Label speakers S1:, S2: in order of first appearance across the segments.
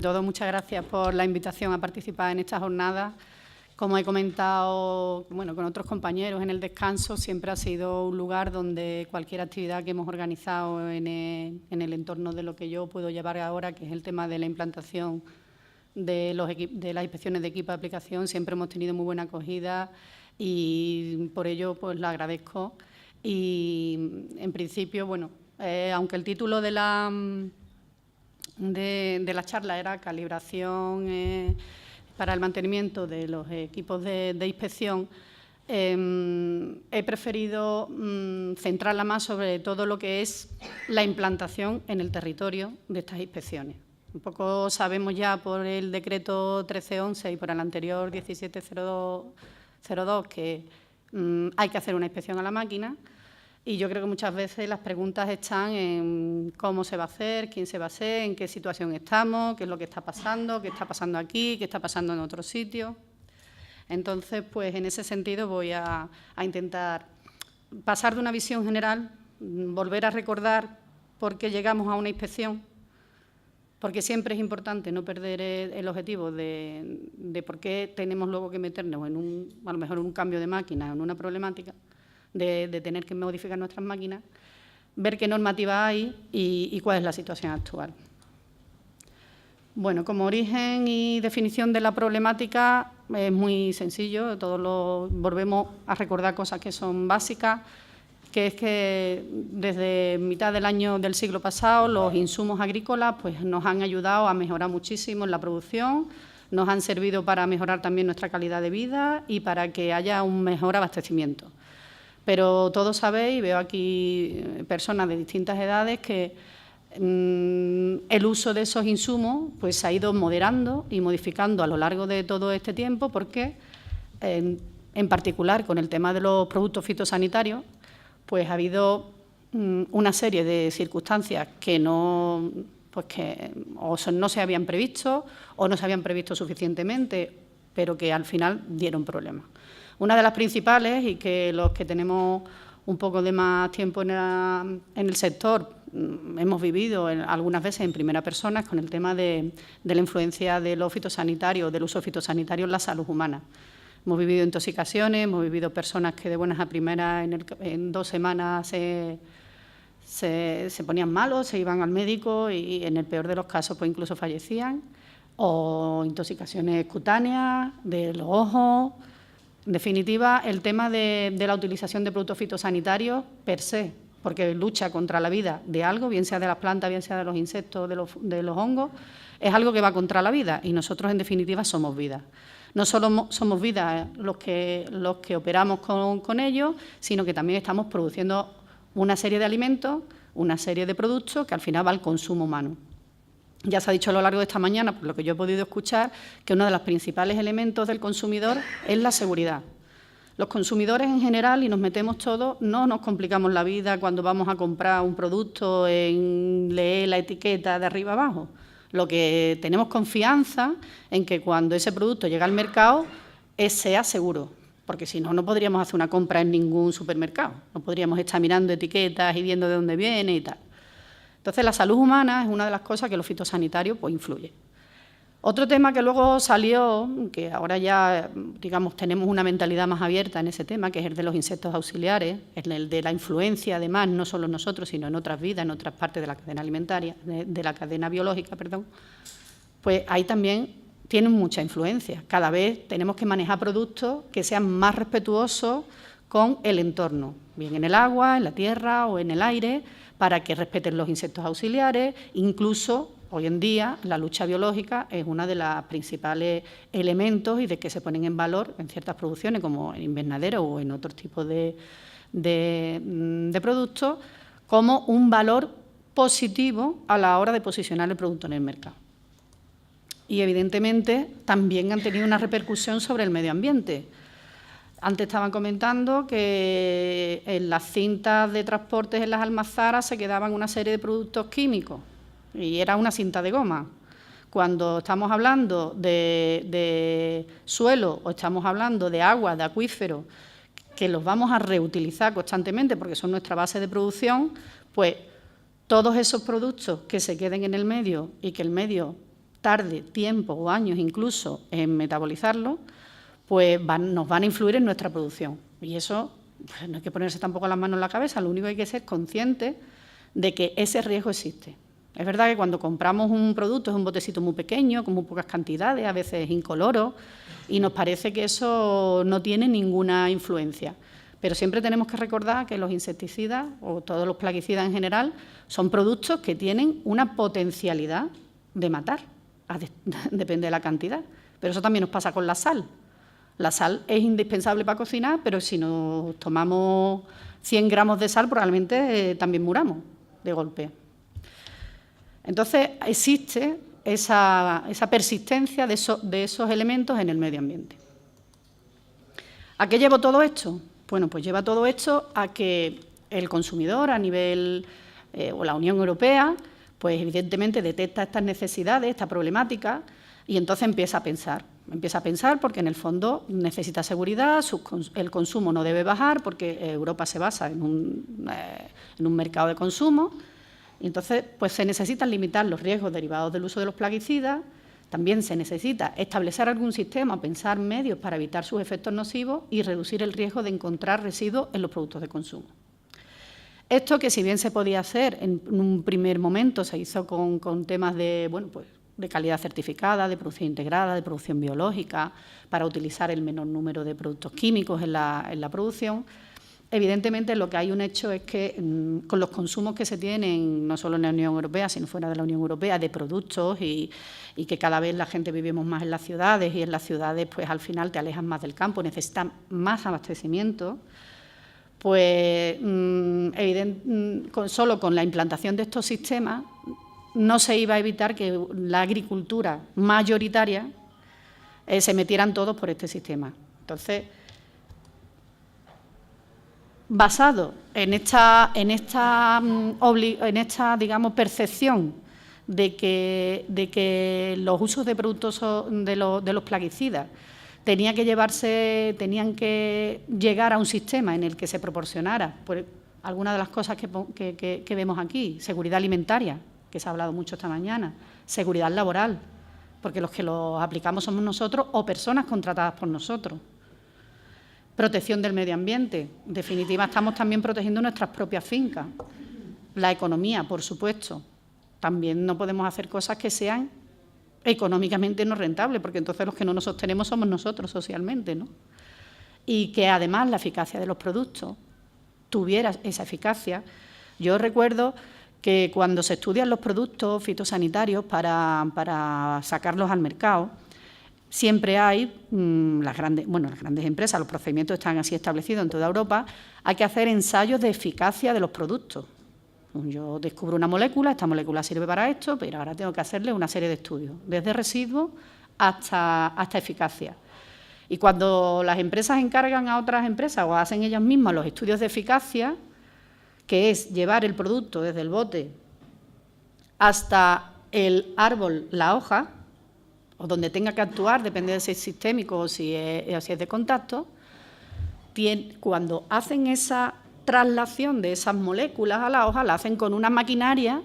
S1: ante todo, muchas gracias por la invitación a participar en esta jornada. Como he comentado con otros compañeros en el descanso, siempre ha sido un lugar donde cualquier actividad que hemos organizado en el entorno de lo que yo puedo llevar ahora, que es el tema de la implantación de las inspecciones de equipo de aplicación, siempre hemos tenido muy buena acogida y por ello pues lo agradezco. Y en principio, aunque el título de la charla era calibración para el mantenimiento de los equipos de inspección, he preferido centrarla más sobre todo lo que es la implantación en el territorio de estas inspecciones. Un poco sabemos ya por el decreto 1311 y por el anterior 1702 que hay que hacer una inspección a la máquina. Y yo creo que muchas veces las preguntas están en cómo se va a hacer, quién se va a hacer, en qué situación estamos, qué es lo que está pasando aquí, qué está pasando en otros sitios. Entonces, pues en ese sentido voy a intentar pasar de una visión general, volver a recordar por qué llegamos a una inspección, porque siempre es importante no perder el objetivo de por qué tenemos luego que meternos a lo mejor en un cambio de máquina, en una problemática, de tener que modificar nuestras máquinas, ver qué normativa hay y cuál es la situación actual. Bueno, como origen y definición de la problemática es muy sencillo, volvemos a recordar cosas que son básicas, que es que desde mitad del siglo pasado los insumos agrícolas pues, nos han ayudado a mejorar muchísimo en la producción, nos han servido para mejorar también nuestra calidad de vida y para que haya un mejor abastecimiento. Pero todos sabéis, veo aquí personas de distintas edades, que el uso de esos insumos pues, se ha ido moderando y modificando a lo largo de todo este tiempo, porque en particular con el tema de los productos fitosanitarios, pues ha habido una serie de circunstancias que no se habían previsto o no se habían previsto suficientemente, pero que al final dieron problemas. Una de las principales, y que los que tenemos un poco de más tiempo en el sector hemos vivido algunas veces en primera persona, con el tema de la influencia de los fitosanitarios, del uso fitosanitario en la salud humana. Hemos vivido intoxicaciones, hemos vivido personas que de buenas a primeras en 2 semanas se ponían malos, se iban al médico y en el peor de los casos pues incluso fallecían, o intoxicaciones cutáneas, de los ojos. En definitiva, el tema de la utilización de productos fitosanitarios per se, porque lucha contra la vida de algo, bien sea de las plantas, bien sea de los insectos, de los hongos, es algo que va contra la vida y nosotros, en definitiva, somos vida. No solo somos vida los que operamos con ellos, sino que también estamos produciendo una serie de alimentos, una serie de productos que al final va al consumo humano. Ya se ha dicho a lo largo de esta mañana, por lo que yo he podido escuchar, que uno de los principales elementos del consumidor es la seguridad. Los consumidores en general, y nos metemos todos, no nos complicamos la vida cuando vamos a comprar un producto en leer la etiqueta de arriba abajo. Lo que tenemos confianza en que cuando ese producto llega al mercado sea seguro, porque si no, no podríamos hacer una compra en ningún supermercado, no podríamos estar mirando etiquetas y viendo de dónde viene y tal. Entonces, la salud humana es una de las cosas que los fitosanitarios pues, influye. Otro tema que luego salió, que ahora ya, digamos, tenemos una mentalidad más abierta en ese tema, que es el de los insectos auxiliares, el de la influencia, además, no solo en nosotros, sino en otras vidas, en otras partes de la cadena alimentaria, de la cadena biológica, perdón, pues ahí también tienen mucha influencia. Cada vez tenemos que manejar productos que sean más respetuosos con el entorno, bien en el agua, en la tierra o en el aire, para que respeten los insectos auxiliares. Incluso hoy en día la lucha biológica es uno de los principales elementos y de que se ponen en valor en ciertas producciones, como en invernadero o en otros tipos de productos, como un valor positivo a la hora de posicionar el producto en el mercado. Y evidentemente también han tenido una repercusión sobre el medio ambiente. Antes estaban comentando que en las cintas de transportes en las almazaras se quedaban una serie de productos químicos y era una cinta de goma. Cuando estamos hablando de suelo o estamos hablando de agua, de acuíferos, que los vamos a reutilizar constantemente porque son nuestra base de producción, pues todos esos productos que se queden en el medio y que el medio tarde tiempo o años incluso en metabolizarlo, pues nos van a influir en nuestra producción. Y eso pues, no hay que ponerse tampoco las manos en la cabeza, lo único que hay que ser consciente de que ese riesgo existe. Es verdad que cuando compramos un producto es un botecito muy pequeño, con muy pocas cantidades, a veces incoloro, y nos parece que eso no tiene ninguna influencia. Pero siempre tenemos que recordar que los insecticidas o todos los plaguicidas en general son productos que tienen una potencialidad de matar, depende de la cantidad. Pero eso también nos pasa con la sal. La sal es indispensable para cocinar, pero si nos tomamos 100 gramos de sal probablemente también muramos de golpe. Entonces existe esa persistencia de esos elementos en el medio ambiente. ¿A qué llevo todo esto? Bueno, pues lleva todo esto a que el consumidor a nivel, o la Unión Europea, pues evidentemente detecta estas necesidades, esta problemática, y entonces empieza a pensar. Empieza a pensar porque en el fondo necesita seguridad, el consumo no debe bajar porque Europa se basa en un mercado de consumo, y entonces pues se necesitan limitar los riesgos derivados del uso de los plaguicidas. También se necesita establecer algún sistema, pensar medios para evitar sus efectos nocivos y reducir el riesgo de encontrar residuos en los productos de consumo. Esto, que si bien se podía hacer en un primer momento, se hizo con temas de, bueno, pues, de calidad certificada, de producción integrada, de producción biológica, para utilizar el menor número de productos químicos en la producción. Evidentemente, lo que hay un hecho es que con los consumos que se tienen, no solo en la Unión Europea, sino fuera de la Unión Europea, de productos y que cada vez la gente vivimos más en las ciudades y en las ciudades pues al final te alejas más del campo, necesitan más abastecimiento, pues solo con la implantación de estos sistemas no se iba a evitar que la agricultura mayoritaria se metieran todos por este sistema. Entonces, basado en esta digamos, percepción de que los usos de productos de los plaguicidas tenían que llegar a un sistema en el que se proporcionara pues, algunas de las cosas que vemos aquí, seguridad alimentaria, que se ha hablado mucho esta mañana, seguridad laboral, porque los que los aplicamos somos nosotros o personas contratadas por nosotros. Protección del medio ambiente. En definitiva, estamos también protegiendo nuestras propias fincas. La economía, por supuesto. También no podemos hacer cosas que sean económicamente no rentables, porque entonces los que no nos sostenemos somos nosotros socialmente, ¿no? Y que además la eficacia de los productos tuviera esa eficacia. Yo recuerdo que cuando se estudian los productos fitosanitarios para sacarlos al mercado, siempre hay, las grandes empresas, los procedimientos están así establecidos en toda Europa, hay que hacer ensayos de eficacia de los productos. Yo descubro una molécula, esta molécula sirve para esto, pero ahora tengo que hacerle una serie de estudios, desde residuos hasta eficacia. Y cuando las empresas encargan a otras empresas o hacen ellas mismas los estudios de eficacia, que es llevar el producto desde el bote hasta el árbol, la hoja, o donde tenga que actuar, depende de si es sistémico o si es de contacto, cuando hacen esa traslación de esas moléculas a la hoja, la hacen con una maquinaria,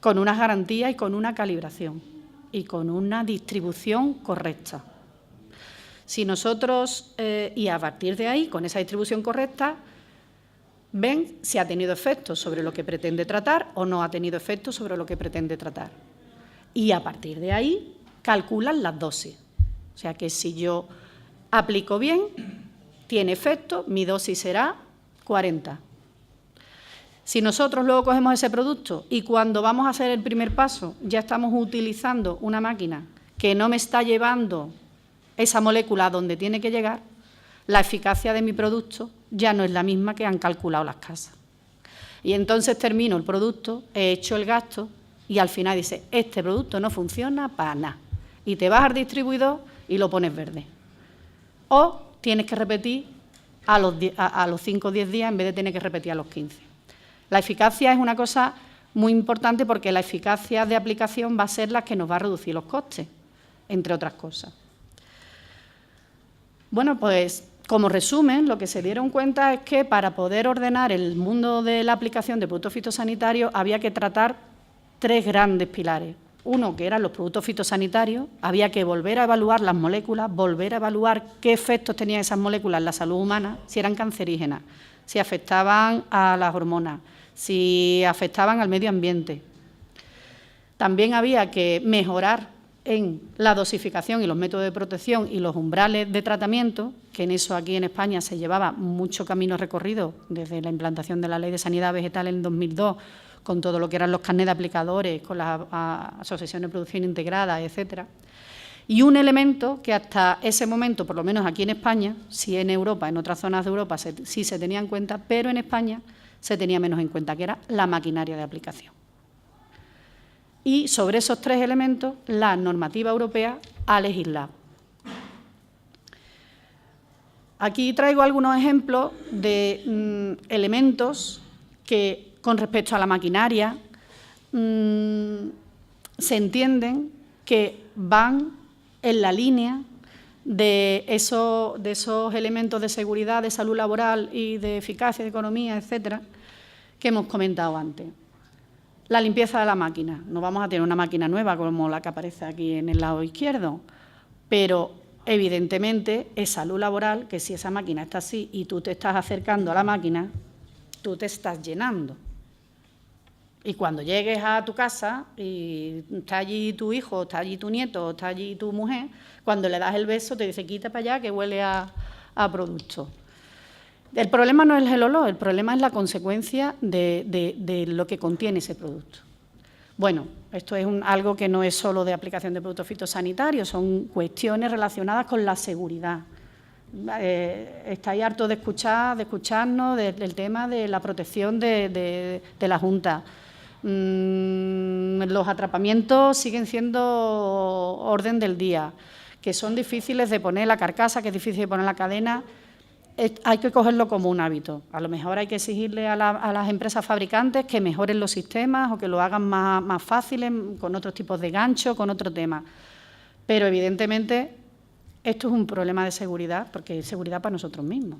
S1: con unas garantías y con una calibración y con una distribución correcta. Si nosotros, y a partir de ahí, con esa distribución correcta, ven si ha tenido efecto sobre lo que pretende tratar o no ha tenido efecto sobre lo que pretende tratar. Y a partir de ahí, calculan las dosis. O sea que si yo aplico bien, tiene efecto, mi dosis será 40. Si nosotros luego cogemos ese producto y cuando vamos a hacer el primer paso ya estamos utilizando una máquina que no me está llevando esa molécula a donde tiene que llegar, la eficacia de mi producto ya no es la misma que han calculado las casas. Y entonces termino el producto, he hecho el gasto y al final dice, este producto no funciona para nada. Y te vas al distribuidor y lo pones verde. O tienes que repetir a los 5 o 10 días en vez de tener que repetir a los 15. La eficacia es una cosa muy importante porque la eficacia de aplicación va a ser la que nos va a reducir los costes, entre otras cosas. Bueno, pues como resumen, lo que se dieron cuenta es que para poder ordenar el mundo de la aplicación de productos fitosanitarios había que tratar 3 grandes pilares. uno, que eran los productos fitosanitarios, había que volver a evaluar las moléculas, volver a evaluar qué efectos tenían esas moléculas en la salud humana, si eran cancerígenas, si afectaban a las hormonas, si afectaban al medio ambiente. También había que mejorar en la dosificación y los métodos de protección y los umbrales de tratamiento, que en eso aquí en España se llevaba mucho camino recorrido desde la implantación de la Ley de Sanidad Vegetal en 2002, con todo lo que eran los carnets de aplicadores, con las asociaciones de producción integrada, etcétera. Y un elemento que hasta ese momento, por lo menos aquí en España, sí en Europa, en otras zonas de Europa sí se tenía en cuenta, pero en España se tenía menos en cuenta, que era la maquinaria de aplicación. Y sobre esos tres elementos, la normativa europea ha legislado. Aquí traigo algunos ejemplos de elementos que, con respecto a la maquinaria, se entienden que van en la línea de esos elementos de seguridad, de salud laboral y de eficacia, de economía, etcétera, que hemos comentado antes. La limpieza de la máquina. No vamos a tener una máquina nueva como la que aparece aquí en el lado izquierdo, pero evidentemente es salud laboral que si esa máquina está así y tú te estás acercando a la máquina, tú te estás llenando. Y cuando llegues a tu casa y está allí tu hijo, está allí tu nieto, está allí tu mujer, cuando le das el beso te dice quita para allá que huele a producto. El problema no es el olor, el problema es la consecuencia de lo que contiene ese producto. Bueno, esto es algo que no es solo de aplicación de productos fitosanitarios, son cuestiones relacionadas con la seguridad. Estáis hartos de escucharnos del tema de la protección de la Junta. Los atrapamientos siguen siendo orden del día, que son difíciles de poner la carcasa, que es difícil de poner la cadena. Hay que cogerlo como un hábito. A lo mejor hay que exigirle a las empresas fabricantes que mejoren los sistemas o que lo hagan más fáciles, con otros tipos de gancho, con otro tema. Pero, evidentemente, esto es un problema de seguridad, porque es seguridad para nosotros mismos.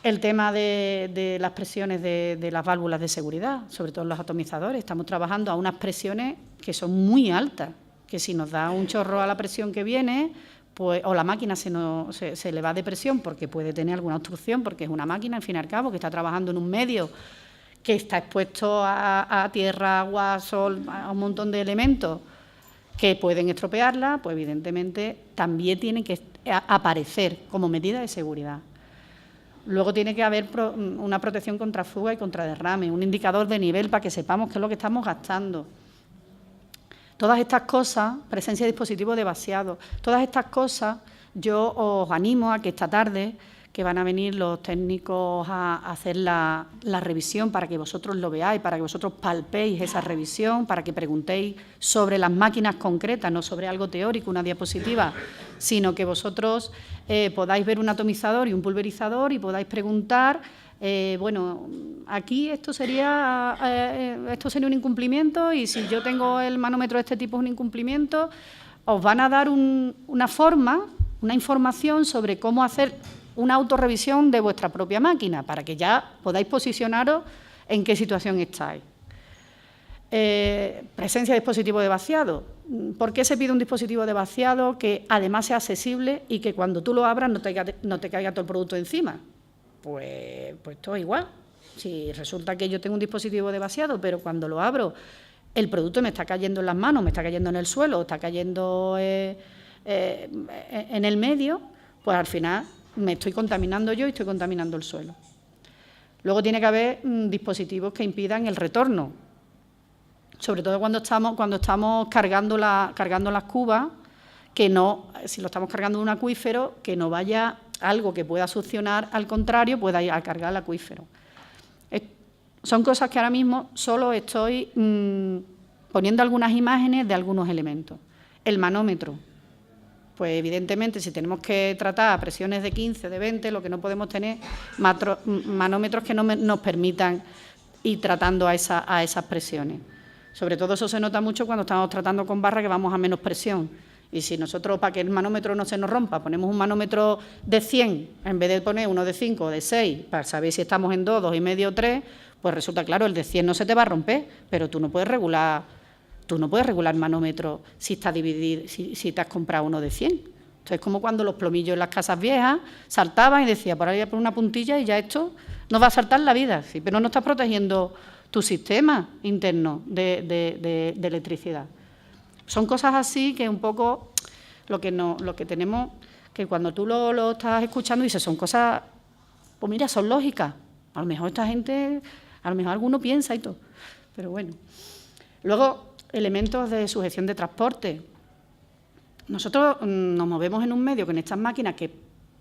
S1: El tema de las presiones de las válvulas de seguridad, sobre todo los atomizadores. Estamos trabajando a unas presiones que son muy altas, que si nos da un chorro a la presión que viene, pues, o la máquina se le va de presión porque puede tener alguna obstrucción, porque es una máquina, al fin y al cabo, que está trabajando en un medio que está expuesto a tierra, agua, sol, a un montón de elementos que pueden estropearla, pues evidentemente también tiene que aparecer como medida de seguridad. Luego tiene que haber una protección contra fuga y contra derrame, un indicador de nivel para que sepamos qué es lo que estamos gastando. Todas estas cosas, presencia de dispositivos de vaciado, todas estas cosas yo os animo a que esta tarde, que van a venir los técnicos a hacer la revisión para que vosotros lo veáis, para que vosotros palpéis esa revisión, para que preguntéis sobre las máquinas concretas, no sobre algo teórico, una diapositiva, sino que vosotros podáis ver un atomizador y un pulverizador y podáis preguntar, bueno, aquí esto sería un incumplimiento y si yo tengo el manómetro de este tipo es un incumplimiento, os van a dar una información sobre cómo hacer una autorrevisión de vuestra propia máquina para que ya podáis posicionaros en qué situación estáis. Presencia de dispositivos de vaciado. ¿Por qué se pide un dispositivo de vaciado que además sea accesible y que cuando tú lo abras no te caiga todo el producto encima? Pues todo igual. Si resulta que yo tengo un dispositivo de vaciado, pero cuando lo abro el producto me está cayendo en las manos, me está cayendo en el suelo, está cayendo en el medio, pues al final me estoy contaminando yo y estoy contaminando el suelo. Luego tiene que haber dispositivos que impidan el retorno, sobre todo cuando estamos cargando las cubas, que no, si lo estamos cargando en un acuífero, que no vaya algo que pueda succionar, al contrario, pueda ir a cargar el acuífero. Son cosas que ahora mismo solo estoy poniendo algunas imágenes de algunos elementos. El manómetro. Pues evidentemente, si tenemos que tratar a presiones de 15, de 20, lo que no podemos tener manómetros que no nos permitan ir tratando a esas presiones. Sobre todo eso se nota mucho cuando estamos tratando con barra, que vamos a menos presión. Y si nosotros, para que el manómetro no se nos rompa, ponemos un manómetro de 100, en vez de poner uno de 5 o de 6, para saber si estamos en 2, 2,5 o 3, pues resulta claro, el de 100 no se te va a romper, pero tú no puedes regular Tú no puedes regular manómetros si está dividido, si te has comprado uno de 100. Entonces, es como cuando los plomillos en las casas viejas saltaban y decía, por ahí por una puntilla y ya esto nos va a saltar la vida. Sí, pero no estás protegiendo tu sistema interno de electricidad. Son cosas así que un poco lo que tenemos, que cuando tú lo estás escuchando dices, son cosas, pues mira, son lógicas. A lo mejor esta gente, a lo mejor alguno piensa y todo, pero bueno. Luego, elementos de sujeción de transporte. Nosotros nos movemos en un medio con estas máquinas que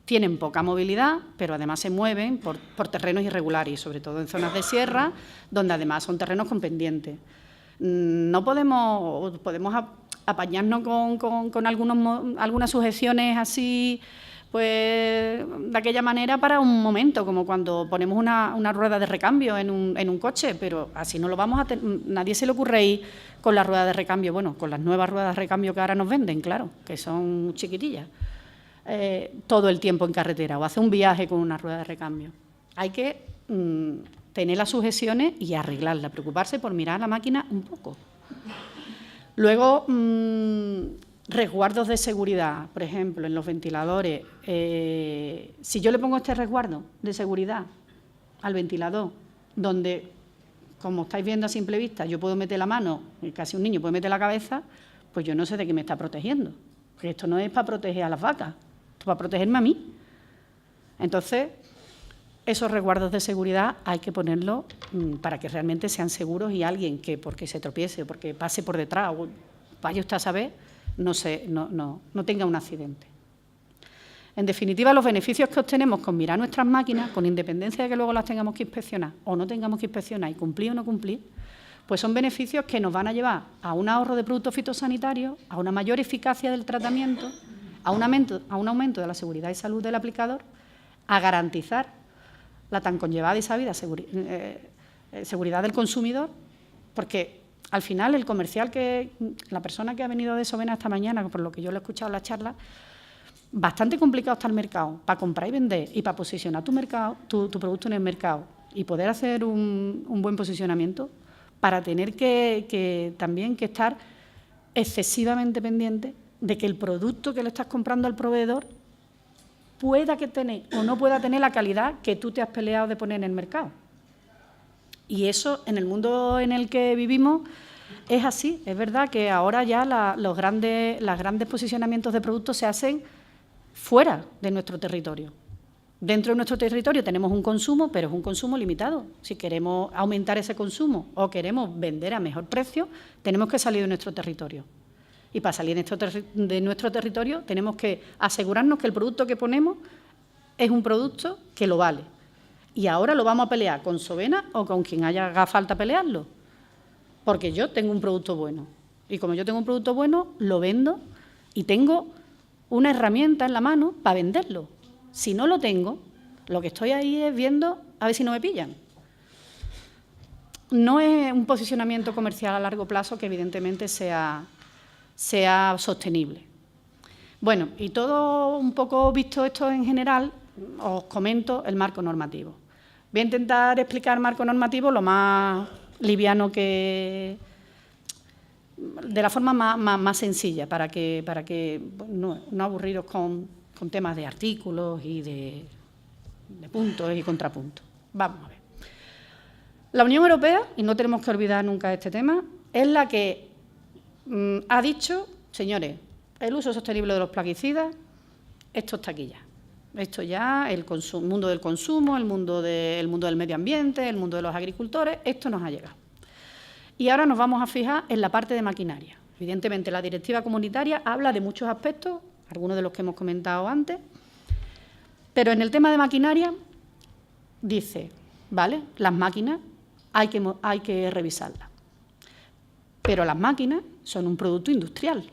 S1: tienen poca movilidad, pero además se mueven por terrenos irregulares, y sobre todo en zonas de sierra, donde además son terrenos con pendientes. No podemos apañarnos con algunas sujeciones así, pues de aquella manera para un momento, como cuando ponemos una rueda de recambio en un coche, pero así no lo vamos a tener. Nadie se le ocurre ir con la rueda de recambio, bueno, con las nuevas ruedas de recambio que ahora nos venden, claro, que son chiquitillas, todo el tiempo en carretera, o hacer un viaje con una rueda de recambio. Hay que tener las sujeciones y arreglarla, preocuparse por mirar la máquina un poco. Luego, resguardos de seguridad, por ejemplo, en los ventiladores. Si yo le pongo este resguardo de seguridad al ventilador, donde, como estáis viendo a simple vista, yo puedo meter la mano, casi un niño puede meter la cabeza, pues yo no sé de qué me está protegiendo. Porque esto no es para proteger a las vacas, esto es para protegerme a mí. Entonces, esos resguardos de seguridad hay que ponerlos para que realmente sean seguros y alguien que, porque se tropiece o porque pase por detrás o vaya usted a saber, no tenga un accidente. En definitiva, los beneficios que obtenemos con mirar nuestras máquinas, con independencia de que luego las tengamos que inspeccionar o no tengamos que inspeccionar y cumplir o no cumplir, pues son beneficios que nos van a llevar a un ahorro de productos fitosanitarios, a una mayor eficacia del tratamiento, a un aumento de la seguridad y salud del aplicador, a garantizar la tan conllevada y sabida seguridad del consumidor, porque al final el comercial, la persona que ha venido de Sovena esta mañana, por lo que yo le he escuchado en la charla, bastante complicado está el mercado para comprar y vender y para posicionar tu producto en el mercado y poder hacer un buen posicionamiento, para tener también que estar excesivamente pendiente de que el producto que le estás comprando al proveedor pueda tener o no pueda tener la calidad que tú te has peleado de poner en el mercado. Y eso, en el mundo en el que vivimos, es así. Es verdad que ahora ya los grandes posicionamientos de productos se hacen fuera de nuestro territorio. Dentro de nuestro territorio tenemos un consumo, pero es un consumo limitado. Si queremos aumentar ese consumo o queremos vender a mejor precio, tenemos que salir de nuestro territorio. Y para salir de nuestro territorio tenemos que asegurarnos que el producto que ponemos es un producto que lo vale. Y ahora lo vamos a pelear con Sovena o con quien haga falta pelearlo. Porque yo tengo un producto bueno. Y como yo tengo un producto bueno, lo vendo y tengo una herramienta en la mano para venderlo. Si no lo tengo, lo que estoy ahí es viendo a ver si no me pillan. No es un posicionamiento comercial a largo plazo que evidentemente sea sostenible. Bueno, y todo un poco visto esto en general, os comento el marco normativo. Voy a intentar explicar el marco normativo lo más liviano de la forma más sencilla, para que no aburriros con temas de artículos y de puntos y contrapuntos. Vamos a ver. La Unión Europea, y no tenemos que olvidar nunca este tema, es la que ha dicho, señores, el uso sostenible de los plaguicidas, esto está aquí ya. Esto ya, el mundo del consumo, el mundo del medio ambiente, el mundo de los agricultores, esto nos ha llegado. Y ahora nos vamos a fijar en la parte de maquinaria. Evidentemente, la directiva comunitaria habla de muchos aspectos, algunos de los que hemos comentado antes, pero en el tema de maquinaria dice, vale, las máquinas hay que revisarlas. Pero las máquinas son un producto industrial.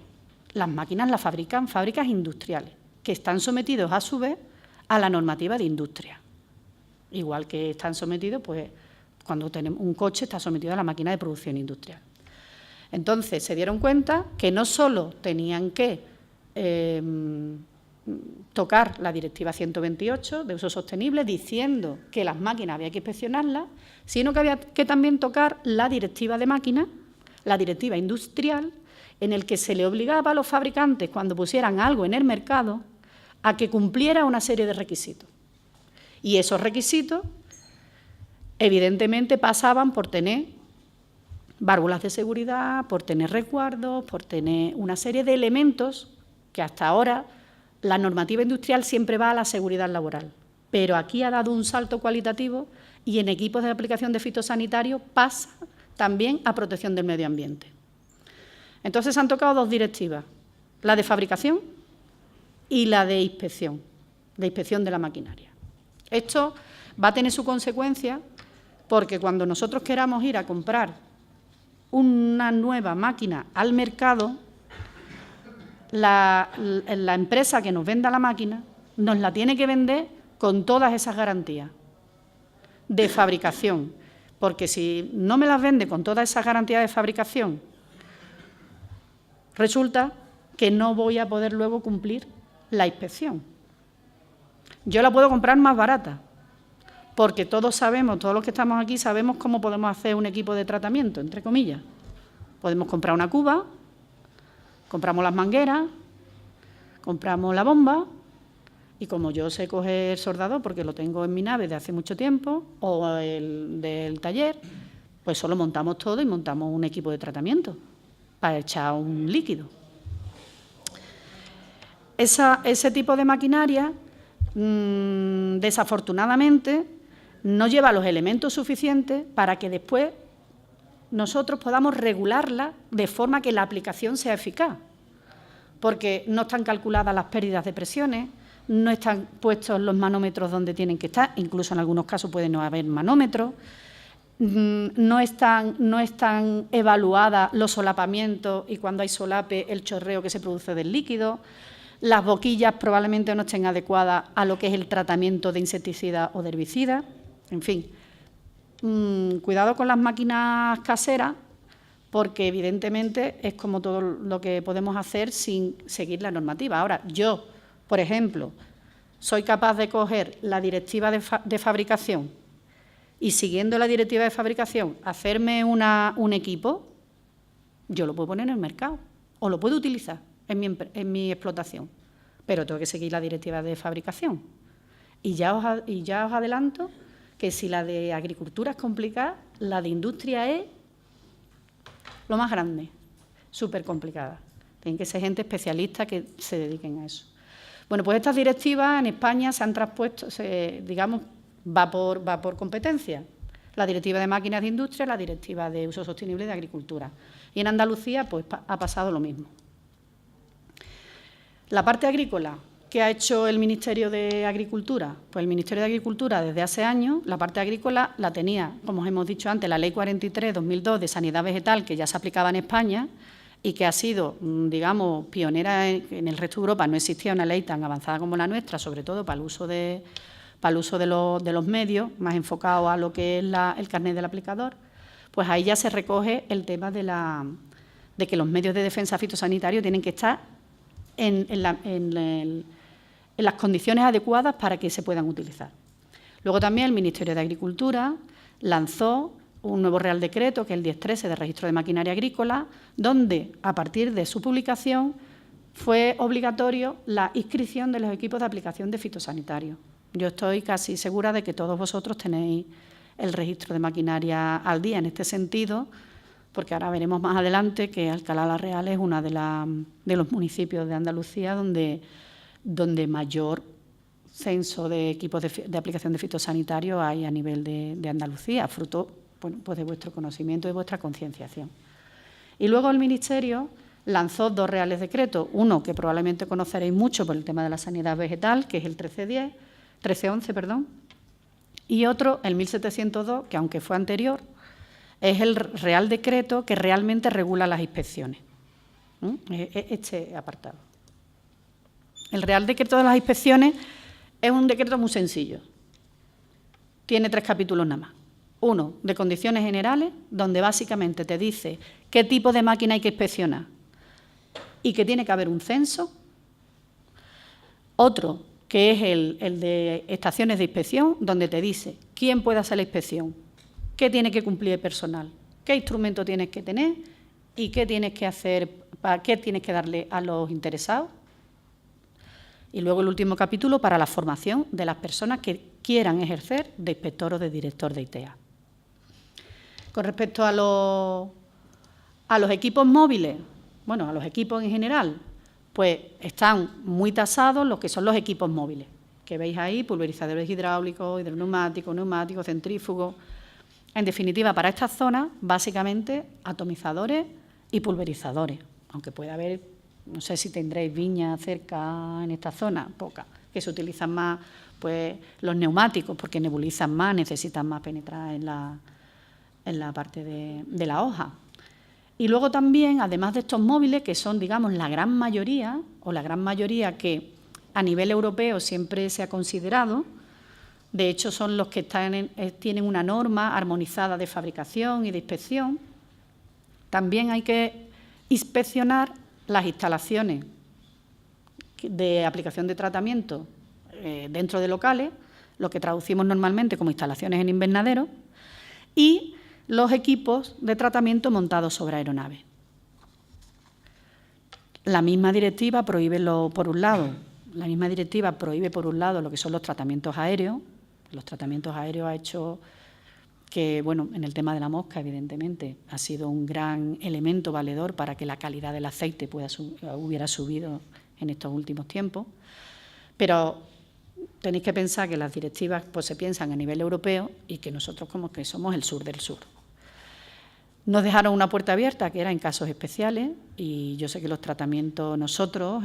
S1: Las máquinas las fabrican fábricas industriales, que están sometidos a su vez a la normativa de industria. Igual que están sometidos, pues, cuando tenemos un coche está sometido a la máquina de producción industrial. Entonces, se dieron cuenta que no solo tenían que tocar la Directiva 128 de uso sostenible, diciendo que las máquinas había que inspeccionarlas, sino que había que también tocar la Directiva de máquinas, la directiva industrial, en el que se le obligaba a los fabricantes, cuando pusieran algo en el mercado, a que cumpliera una serie de requisitos. Y esos requisitos, evidentemente, pasaban por tener válvulas de seguridad, por tener resguardos, por tener una serie de elementos que hasta ahora la normativa industrial siempre va a la seguridad laboral. Pero aquí ha dado un salto cualitativo y en equipos de aplicación de fitosanitario pasa también a protección del medio ambiente. Entonces, se han tocado dos directivas, la de fabricación y la de inspección de la maquinaria. Esto va a tener su consecuencia porque cuando nosotros queramos ir a comprar una nueva máquina al mercado, la empresa que nos venda la máquina nos la tiene que vender con todas esas garantías de fabricación, porque si no me las vende con todas esas garantías de fabricación, resulta que no voy a poder luego cumplir la inspección. Yo la puedo comprar más barata, porque todos sabemos, todos los que estamos aquí, sabemos cómo podemos hacer un equipo de tratamiento, entre comillas. Podemos comprar una cuba, compramos las mangueras, compramos la bomba, y como yo sé coger soldador, porque lo tengo en mi nave de hace mucho tiempo, o el del taller, pues solo montamos todo y montamos un equipo de tratamiento para echar un líquido. Ese tipo de maquinaria, desafortunadamente, no lleva los elementos suficientes para que después nosotros podamos regularla de forma que la aplicación sea eficaz, porque no están calculadas las pérdidas de presiones, no están puestos los manómetros donde tienen que estar, incluso en algunos casos puede no haber manómetros, no están evaluadas los solapamientos y cuando hay solape el chorreo que se produce del líquido. Las boquillas probablemente no estén adecuadas a lo que es el tratamiento de insecticida o de herbicida. En fin, cuidado con las máquinas caseras, porque evidentemente es como todo lo que podemos hacer sin seguir la normativa. Ahora, yo, por ejemplo, soy capaz de coger la directiva de fabricación y siguiendo la directiva de fabricación hacerme un equipo, yo lo puedo poner en el mercado o lo puedo utilizar en mi explotación, pero tengo que seguir la directiva de fabricación. Y ya os adelanto que si la de agricultura es complicada, la de industria es lo más grande, súper complicada. Tienen que ser gente especialista que se dediquen a eso. Bueno, pues estas directivas en España se han traspuesto, digamos, va por competencia. La directiva de máquinas de industria, la directiva de uso sostenible de agricultura. Y en Andalucía, pues, ha pasado lo mismo. La parte agrícola, ¿qué ha hecho el Ministerio de Agricultura? Pues el Ministerio de Agricultura, desde hace años, la parte agrícola la tenía, como os hemos dicho antes, la Ley 43/2002 de Sanidad Vegetal, que ya se aplicaba en España y que ha sido, digamos, pionera en el resto de Europa. No existía una ley tan avanzada como la nuestra, sobre todo para el uso de los medios, más enfocado a lo que es el carnet del aplicador. Pues ahí ya se recoge el tema de que los medios de defensa fitosanitario tienen que estar en las condiciones adecuadas para que se puedan utilizar. Luego también el Ministerio de Agricultura lanzó un nuevo Real Decreto, que es el 1013 de Registro de Maquinaria Agrícola, donde, a partir de su publicación, fue obligatorio la inscripción de los equipos de aplicación de fitosanitarios. Yo estoy casi segura de que todos vosotros tenéis el registro de maquinaria al día en este sentido, porque ahora veremos más adelante que Alcalá la Real es uno de los municipios de Andalucía donde mayor censo de equipos de aplicación de fitosanitarios hay a nivel de Andalucía, fruto, bueno, pues de vuestro conocimiento y de vuestra concienciación. Y luego el Ministerio lanzó dos reales decretos, uno que probablemente conoceréis mucho por el tema de la sanidad vegetal, que es el 1311, y otro, el 1702, que aunque fue anterior, es el Real Decreto que realmente regula las inspecciones. Este apartado. El Real Decreto de las inspecciones es un decreto muy sencillo. Tiene 3 capítulos nada más. Uno, de condiciones generales, donde básicamente te dice qué tipo de máquina hay que inspeccionar y que tiene que haber un censo. Otro, que es el de estaciones de inspección, donde te dice quién puede hacer la inspección, qué tiene que cumplir el personal, qué instrumento tienes que tener ¿Y qué tienes que hacer? ¿Para qué tienes que darle a los interesados? Y luego el último capítulo para la formación de las personas que quieran ejercer de inspector o de director de ITEA. Con respecto a los equipos móviles, bueno, a los equipos en general, pues están muy tasados los que son los equipos móviles, que veis ahí, pulverizadores hidráulicos, hidroneumáticos, neumáticos, centrífugos. En definitiva, para estas zonas, básicamente, atomizadores y pulverizadores, aunque pueda haber, no sé si tendréis viñas cerca en esta zona, pocas, que se utilizan más pues, los neumáticos, porque nebulizan más, necesitan más penetrar en la parte de la hoja. Y luego también, además de estos móviles, que son, digamos, la gran mayoría, o la gran mayoría que a nivel europeo siempre se ha considerado, de hecho son los que tienen una norma armonizada de fabricación y de inspección, también hay que inspeccionar las instalaciones de aplicación de tratamiento dentro de locales, lo que traducimos normalmente como instalaciones en invernadero, y los equipos de tratamiento montados sobre aeronaves. La misma directiva prohíbe, por un lado, lo que son los tratamientos aéreos. Los tratamientos aéreos ha hecho que, bueno, en el tema de la mosca, evidentemente, ha sido un gran elemento valedor para que la calidad del aceite hubiera subido en estos últimos tiempos. Pero tenéis que pensar que las directivas pues, se piensan a nivel europeo y que nosotros como que somos el sur del sur. Nos dejaron una puerta abierta, que era en casos especiales, y yo sé que los tratamientos nosotros,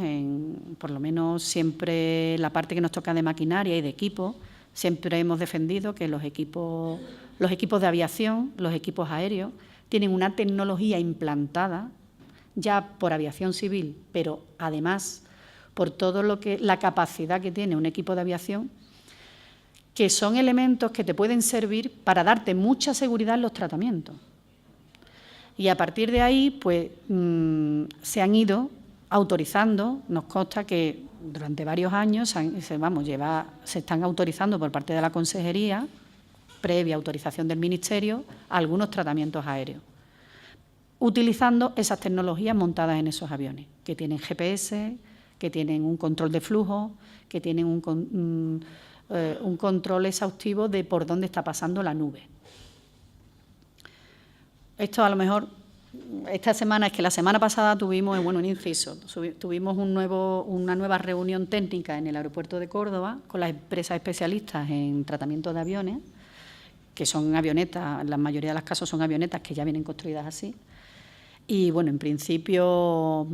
S1: por lo menos siempre la parte que nos toca de maquinaria y de equipo, siempre hemos defendido que los equipos de aviación, los equipos aéreos, tienen una tecnología implantada ya por aviación civil, pero además por todo la capacidad que tiene un equipo de aviación, que son elementos que te pueden servir para darte mucha seguridad en los tratamientos. Y a partir de ahí, pues, se han ido autorizando, nos consta que durante varios años se están autorizando por parte de la Consejería, previa autorización del Ministerio, algunos tratamientos aéreos, utilizando esas tecnologías montadas en esos aviones, que tienen GPS, que tienen un control de flujo, que tienen un control exhaustivo de por dónde está pasando la nube. Esto a lo mejor, esta semana, es que la semana pasada tuvimos, bueno, un inciso, tuvimos una nueva reunión técnica en el aeropuerto de Córdoba con las empresas especialistas en tratamiento de aviones, que son avionetas, en la mayoría de los casos son avionetas que ya vienen construidas así. Y, bueno, en principio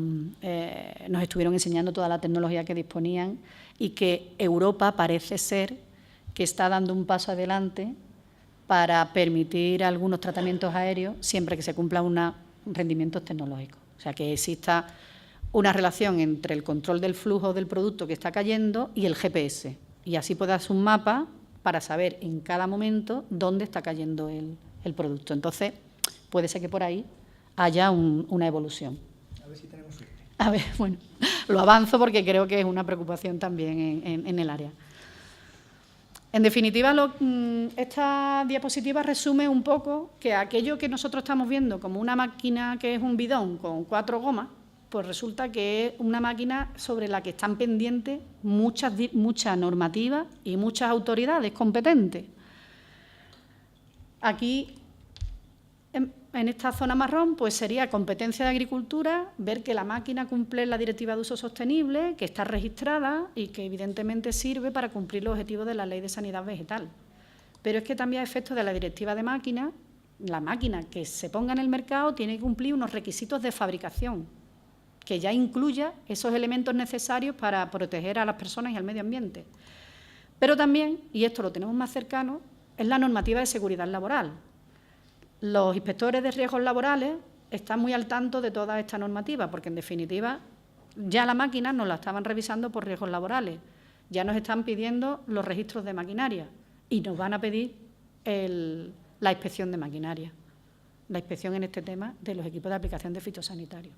S1: nos estuvieron enseñando toda la tecnología que disponían y que Europa parece ser que está dando un paso adelante para permitir algunos tratamientos aéreos siempre que se cumplan unos rendimientos tecnológicos. O sea, que exista una relación entre el control del flujo del producto que está cayendo y el GPS. Y así puedas hacer un mapa para saber en cada momento dónde está cayendo el producto. Entonces, puede ser que por ahí haya una evolución.
S2: A ver si tenemos suerte.
S1: A ver, bueno, lo avanzo porque creo que es una preocupación también en el área. En definitiva, esta diapositiva resume un poco que aquello que nosotros estamos viendo como una máquina que es un bidón con 4 gomas, pues resulta que es una máquina sobre la que están pendientes muchas normativas y muchas autoridades competentes. Aquí, en esta zona marrón, pues sería competencia de agricultura, ver que la máquina cumple la Directiva de Uso Sostenible, que está registrada y que evidentemente sirve para cumplir los objetivos de la Ley de Sanidad Vegetal. Pero es que también a efectos de la Directiva de Máquinas, la máquina que se ponga en el mercado tiene que cumplir unos requisitos de fabricación, que ya incluya esos elementos necesarios para proteger a las personas y al medio ambiente. Pero también, y esto lo tenemos más cercano, es la normativa de seguridad laboral. Los inspectores de riesgos laborales están muy al tanto de toda esta normativa, porque en definitiva ya la máquina nos la estaban revisando por riesgos laborales, ya nos están pidiendo los registros de maquinaria y nos van a pedir la inspección de maquinaria, la inspección en este tema de los equipos de aplicación de fitosanitarios.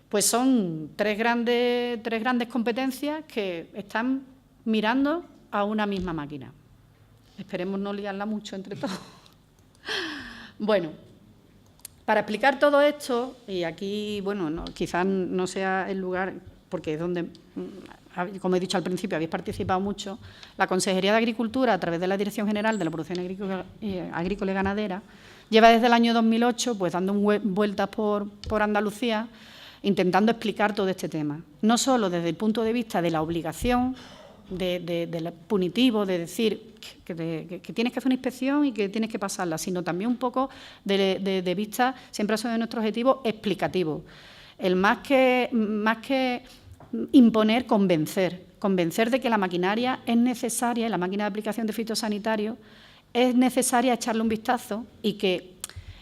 S1: Pues son tres grandes competencias que están mirando a una misma máquina. Esperemos no liarla mucho entre todos. Bueno, Para explicar todo esto, y aquí, bueno, quizás no sea el lugar, porque es donde, como he dicho al principio, habéis participado mucho, la Consejería de Agricultura, a través de la Dirección General de la Producción Agrícola y Ganadera, lleva desde el año 2008 pues dando vueltas por Andalucía, intentando explicar todo este tema. No solo desde el punto de vista de la obligación, del punitivo, de decir que tienes que hacer una inspección y que tienes que pasarla, sino también un poco de vista, siempre ha sido nuestro objetivo, explicativo. El más que imponer, convencer de que la maquinaria es necesaria, la máquina de aplicación de fitosanitarios, es necesaria echarle un vistazo y que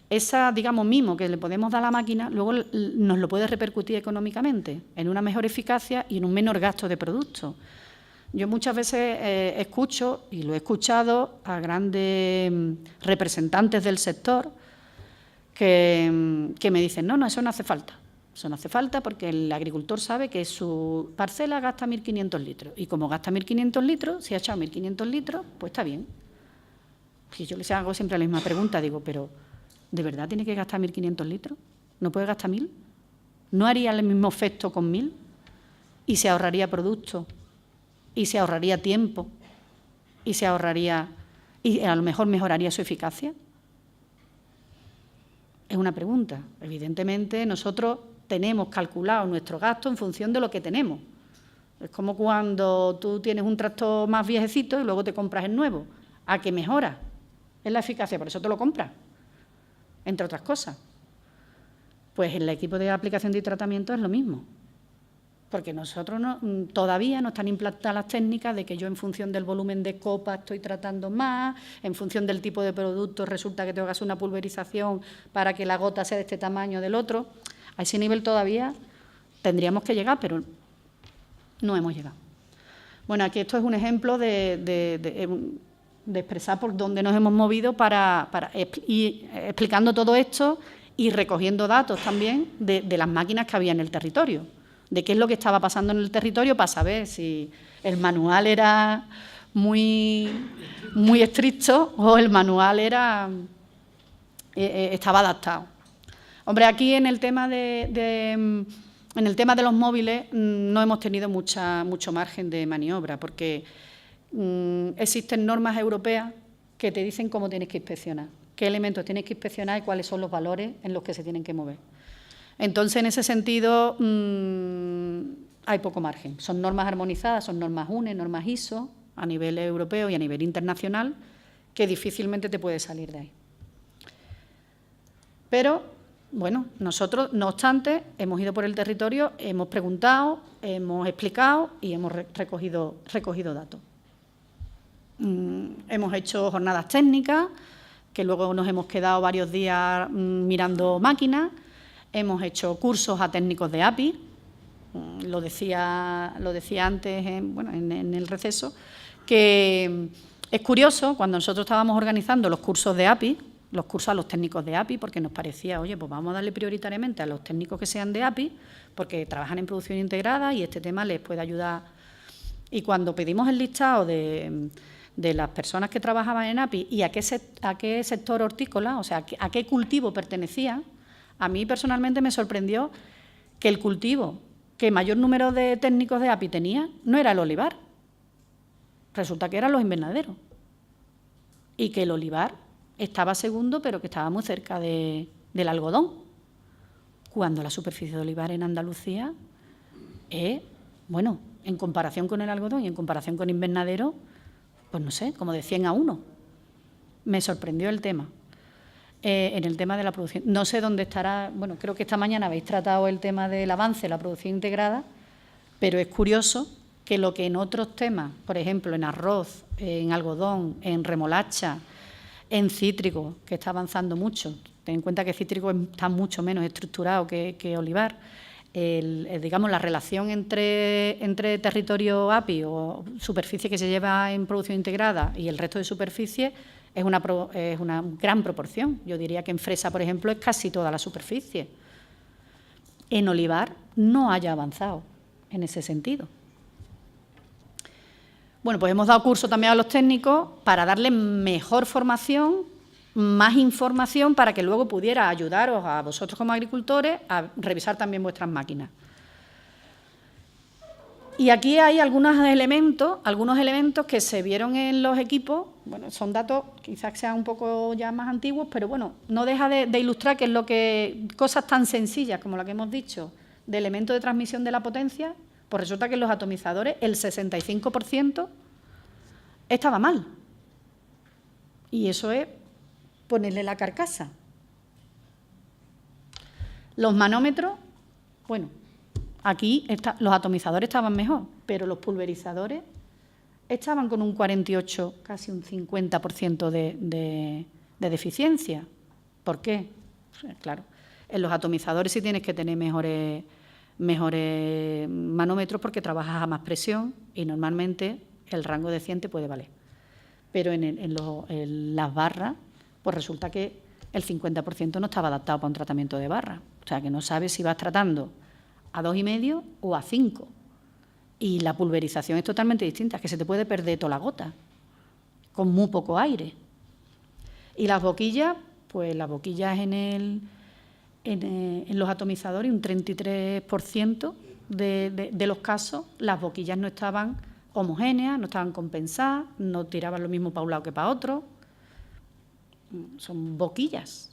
S1: esa, digamos, mimo que le podemos dar a la máquina, luego nos lo puede repercutir económicamente, en una mejor eficacia y en un menor gasto de productos. Yo muchas veces escucho, y lo he escuchado, a grandes representantes del sector que me dicen, no, eso no hace falta. Eso no hace falta porque el agricultor sabe que su parcela gasta 1.500 litros. Y como gasta 1.500 litros, si ha echado 1.500 litros, pues está bien. Y yo les hago siempre la misma pregunta, digo, pero ¿de verdad tiene que gastar 1.500 litros? ¿No puede gastar 1.000? ¿No haría el mismo efecto con 1.000? ¿Y se ahorraría producto? ¿Y se ahorraría tiempo? ¿Y se ahorraría, y a lo mejor mejoraría su eficacia? Es una pregunta. Evidentemente, nosotros tenemos calculado nuestro gasto en función de lo que tenemos. Es como cuando tú tienes un tractor más viejecito y luego te compras el nuevo. ¿A qué mejora? Es la eficacia, por eso te lo compras, entre otras cosas. Pues en el equipo de aplicación y tratamiento es lo mismo. Porque nosotros todavía no están implantadas las técnicas de que yo en función del volumen de copa estoy tratando más, en función del tipo de producto resulta que tengo que hacer una pulverización para que la gota sea de este tamaño o del otro. A ese nivel todavía tendríamos que llegar, pero no hemos llegado. Bueno, aquí esto es un ejemplo de expresar por dónde nos hemos movido para ir explicando todo esto y recogiendo datos también de las máquinas que había en el territorio, de qué es lo que estaba pasando en el territorio para saber si el manual era muy estricto o el manual estaba adaptado. Hombre, aquí en el tema de los móviles no hemos tenido mucho margen de maniobra porque existen normas europeas que te dicen cómo tienes que inspeccionar, qué elementos tienes que inspeccionar y cuáles son los valores en los que se tienen que mover. Entonces, en ese sentido, hay poco margen. Son normas armonizadas, son normas UNE, normas ISO, a nivel europeo y a nivel internacional, que difícilmente te puedes salir de ahí. Pero, bueno, nosotros, no obstante, hemos ido por el territorio, hemos preguntado, hemos explicado y hemos recogido datos. Hemos hecho jornadas técnicas, que luego nos hemos quedado varios días mirando máquinas. Hemos hecho cursos a técnicos de API, lo decía antes en el receso, que es curioso, cuando nosotros estábamos organizando los cursos de API, los cursos a los técnicos de API, porque nos parecía, oye, pues vamos a darle prioritariamente a los técnicos que sean de API, porque trabajan en producción integrada y este tema les puede ayudar. Y cuando pedimos el listado de las personas que trabajaban en API y a qué sector hortícola, o sea, a qué cultivo pertenecía, a mí personalmente me sorprendió que el cultivo que mayor número de técnicos de API tenía no era el olivar. Resulta que eran los invernaderos. Y que el olivar estaba segundo, pero que estaba muy cerca del algodón. Cuando la superficie de olivar en Andalucía es, bueno, en comparación con el algodón y en comparación con invernadero, pues no sé, como de 100 a 1. Me sorprendió el tema. En el tema de la producción. No sé dónde estará, bueno, creo que esta mañana habéis tratado el tema del avance de la producción integrada, pero es curioso que lo que en otros temas, por ejemplo, en arroz, en algodón, en remolacha, en cítrico, que está avanzando mucho, ten en cuenta que cítrico está mucho menos estructurado que olivar, digamos, la relación entre territorio API o superficie que se lleva en producción integrada y el resto de superficie es una gran proporción. Yo diría que en fresa, por ejemplo, es casi toda la superficie. En olivar no haya avanzado en ese sentido. Bueno, pues hemos dado curso también a los técnicos para darles mejor formación más información para que luego pudiera ayudaros a vosotros como agricultores a revisar también vuestras máquinas. Y aquí hay algunos elementos que se vieron en los equipos. Bueno, son datos quizás que sean un poco ya más antiguos, pero bueno, no deja de ilustrar que es lo que cosas tan sencillas como la que hemos dicho de elementos de transmisión de la potencia, pues resulta que en los atomizadores el 65% estaba mal. Y eso es ponerle la carcasa. Los manómetros, bueno, aquí los atomizadores estaban mejor, pero los pulverizadores estaban con un 48, casi un 50% de deficiencia. ¿Por qué? Claro, en los atomizadores sí tienes que tener mejores manómetros porque trabajas a más presión y normalmente el rango de 100 te puede valer. Pero en las barras, pues resulta que el 50% no estaba adaptado para un tratamiento de barra. O sea, que no sabes si vas tratando a 2,5 o a 5. Y la pulverización es totalmente distinta, es que se te puede perder toda la gota, con muy poco aire. Y las boquillas, pues las boquillas en los atomizadores, un 33% de los casos, las boquillas no estaban homogéneas, no estaban compensadas, no tiraban lo mismo para un lado que para otro. Son boquillas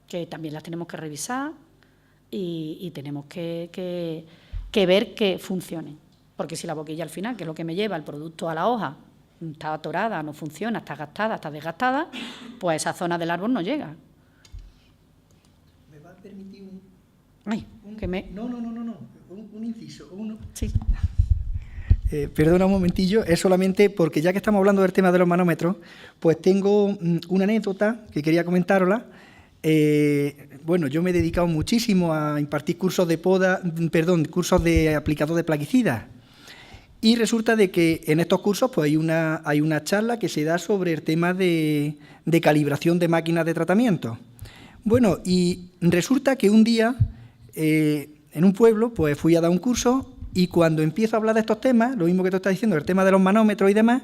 S1: que también las tenemos que revisar y tenemos que ver que funcionen. Porque si la boquilla al final, que es lo que me lleva el producto a la hoja, está atorada, no funciona, está gastada, está desgastada, pues a esa zona del árbol no llega.
S2: ¿Me va a permitir un inciso?
S1: Sí.
S2: Perdona un momentillo, es solamente porque ya que estamos hablando del tema de los manómetros, pues tengo una anécdota que quería comentárosla. Bueno, yo me he dedicado muchísimo a impartir cursos cursos de aplicador de plaguicidas. Y resulta de que en estos cursos pues hay una charla que se da sobre el tema de calibración de máquinas de tratamiento. Bueno, y resulta que un día en un pueblo pues fui a dar un curso y cuando empiezo a hablar de estos temas, lo mismo que tú estás diciendo, el tema de los manómetros y demás,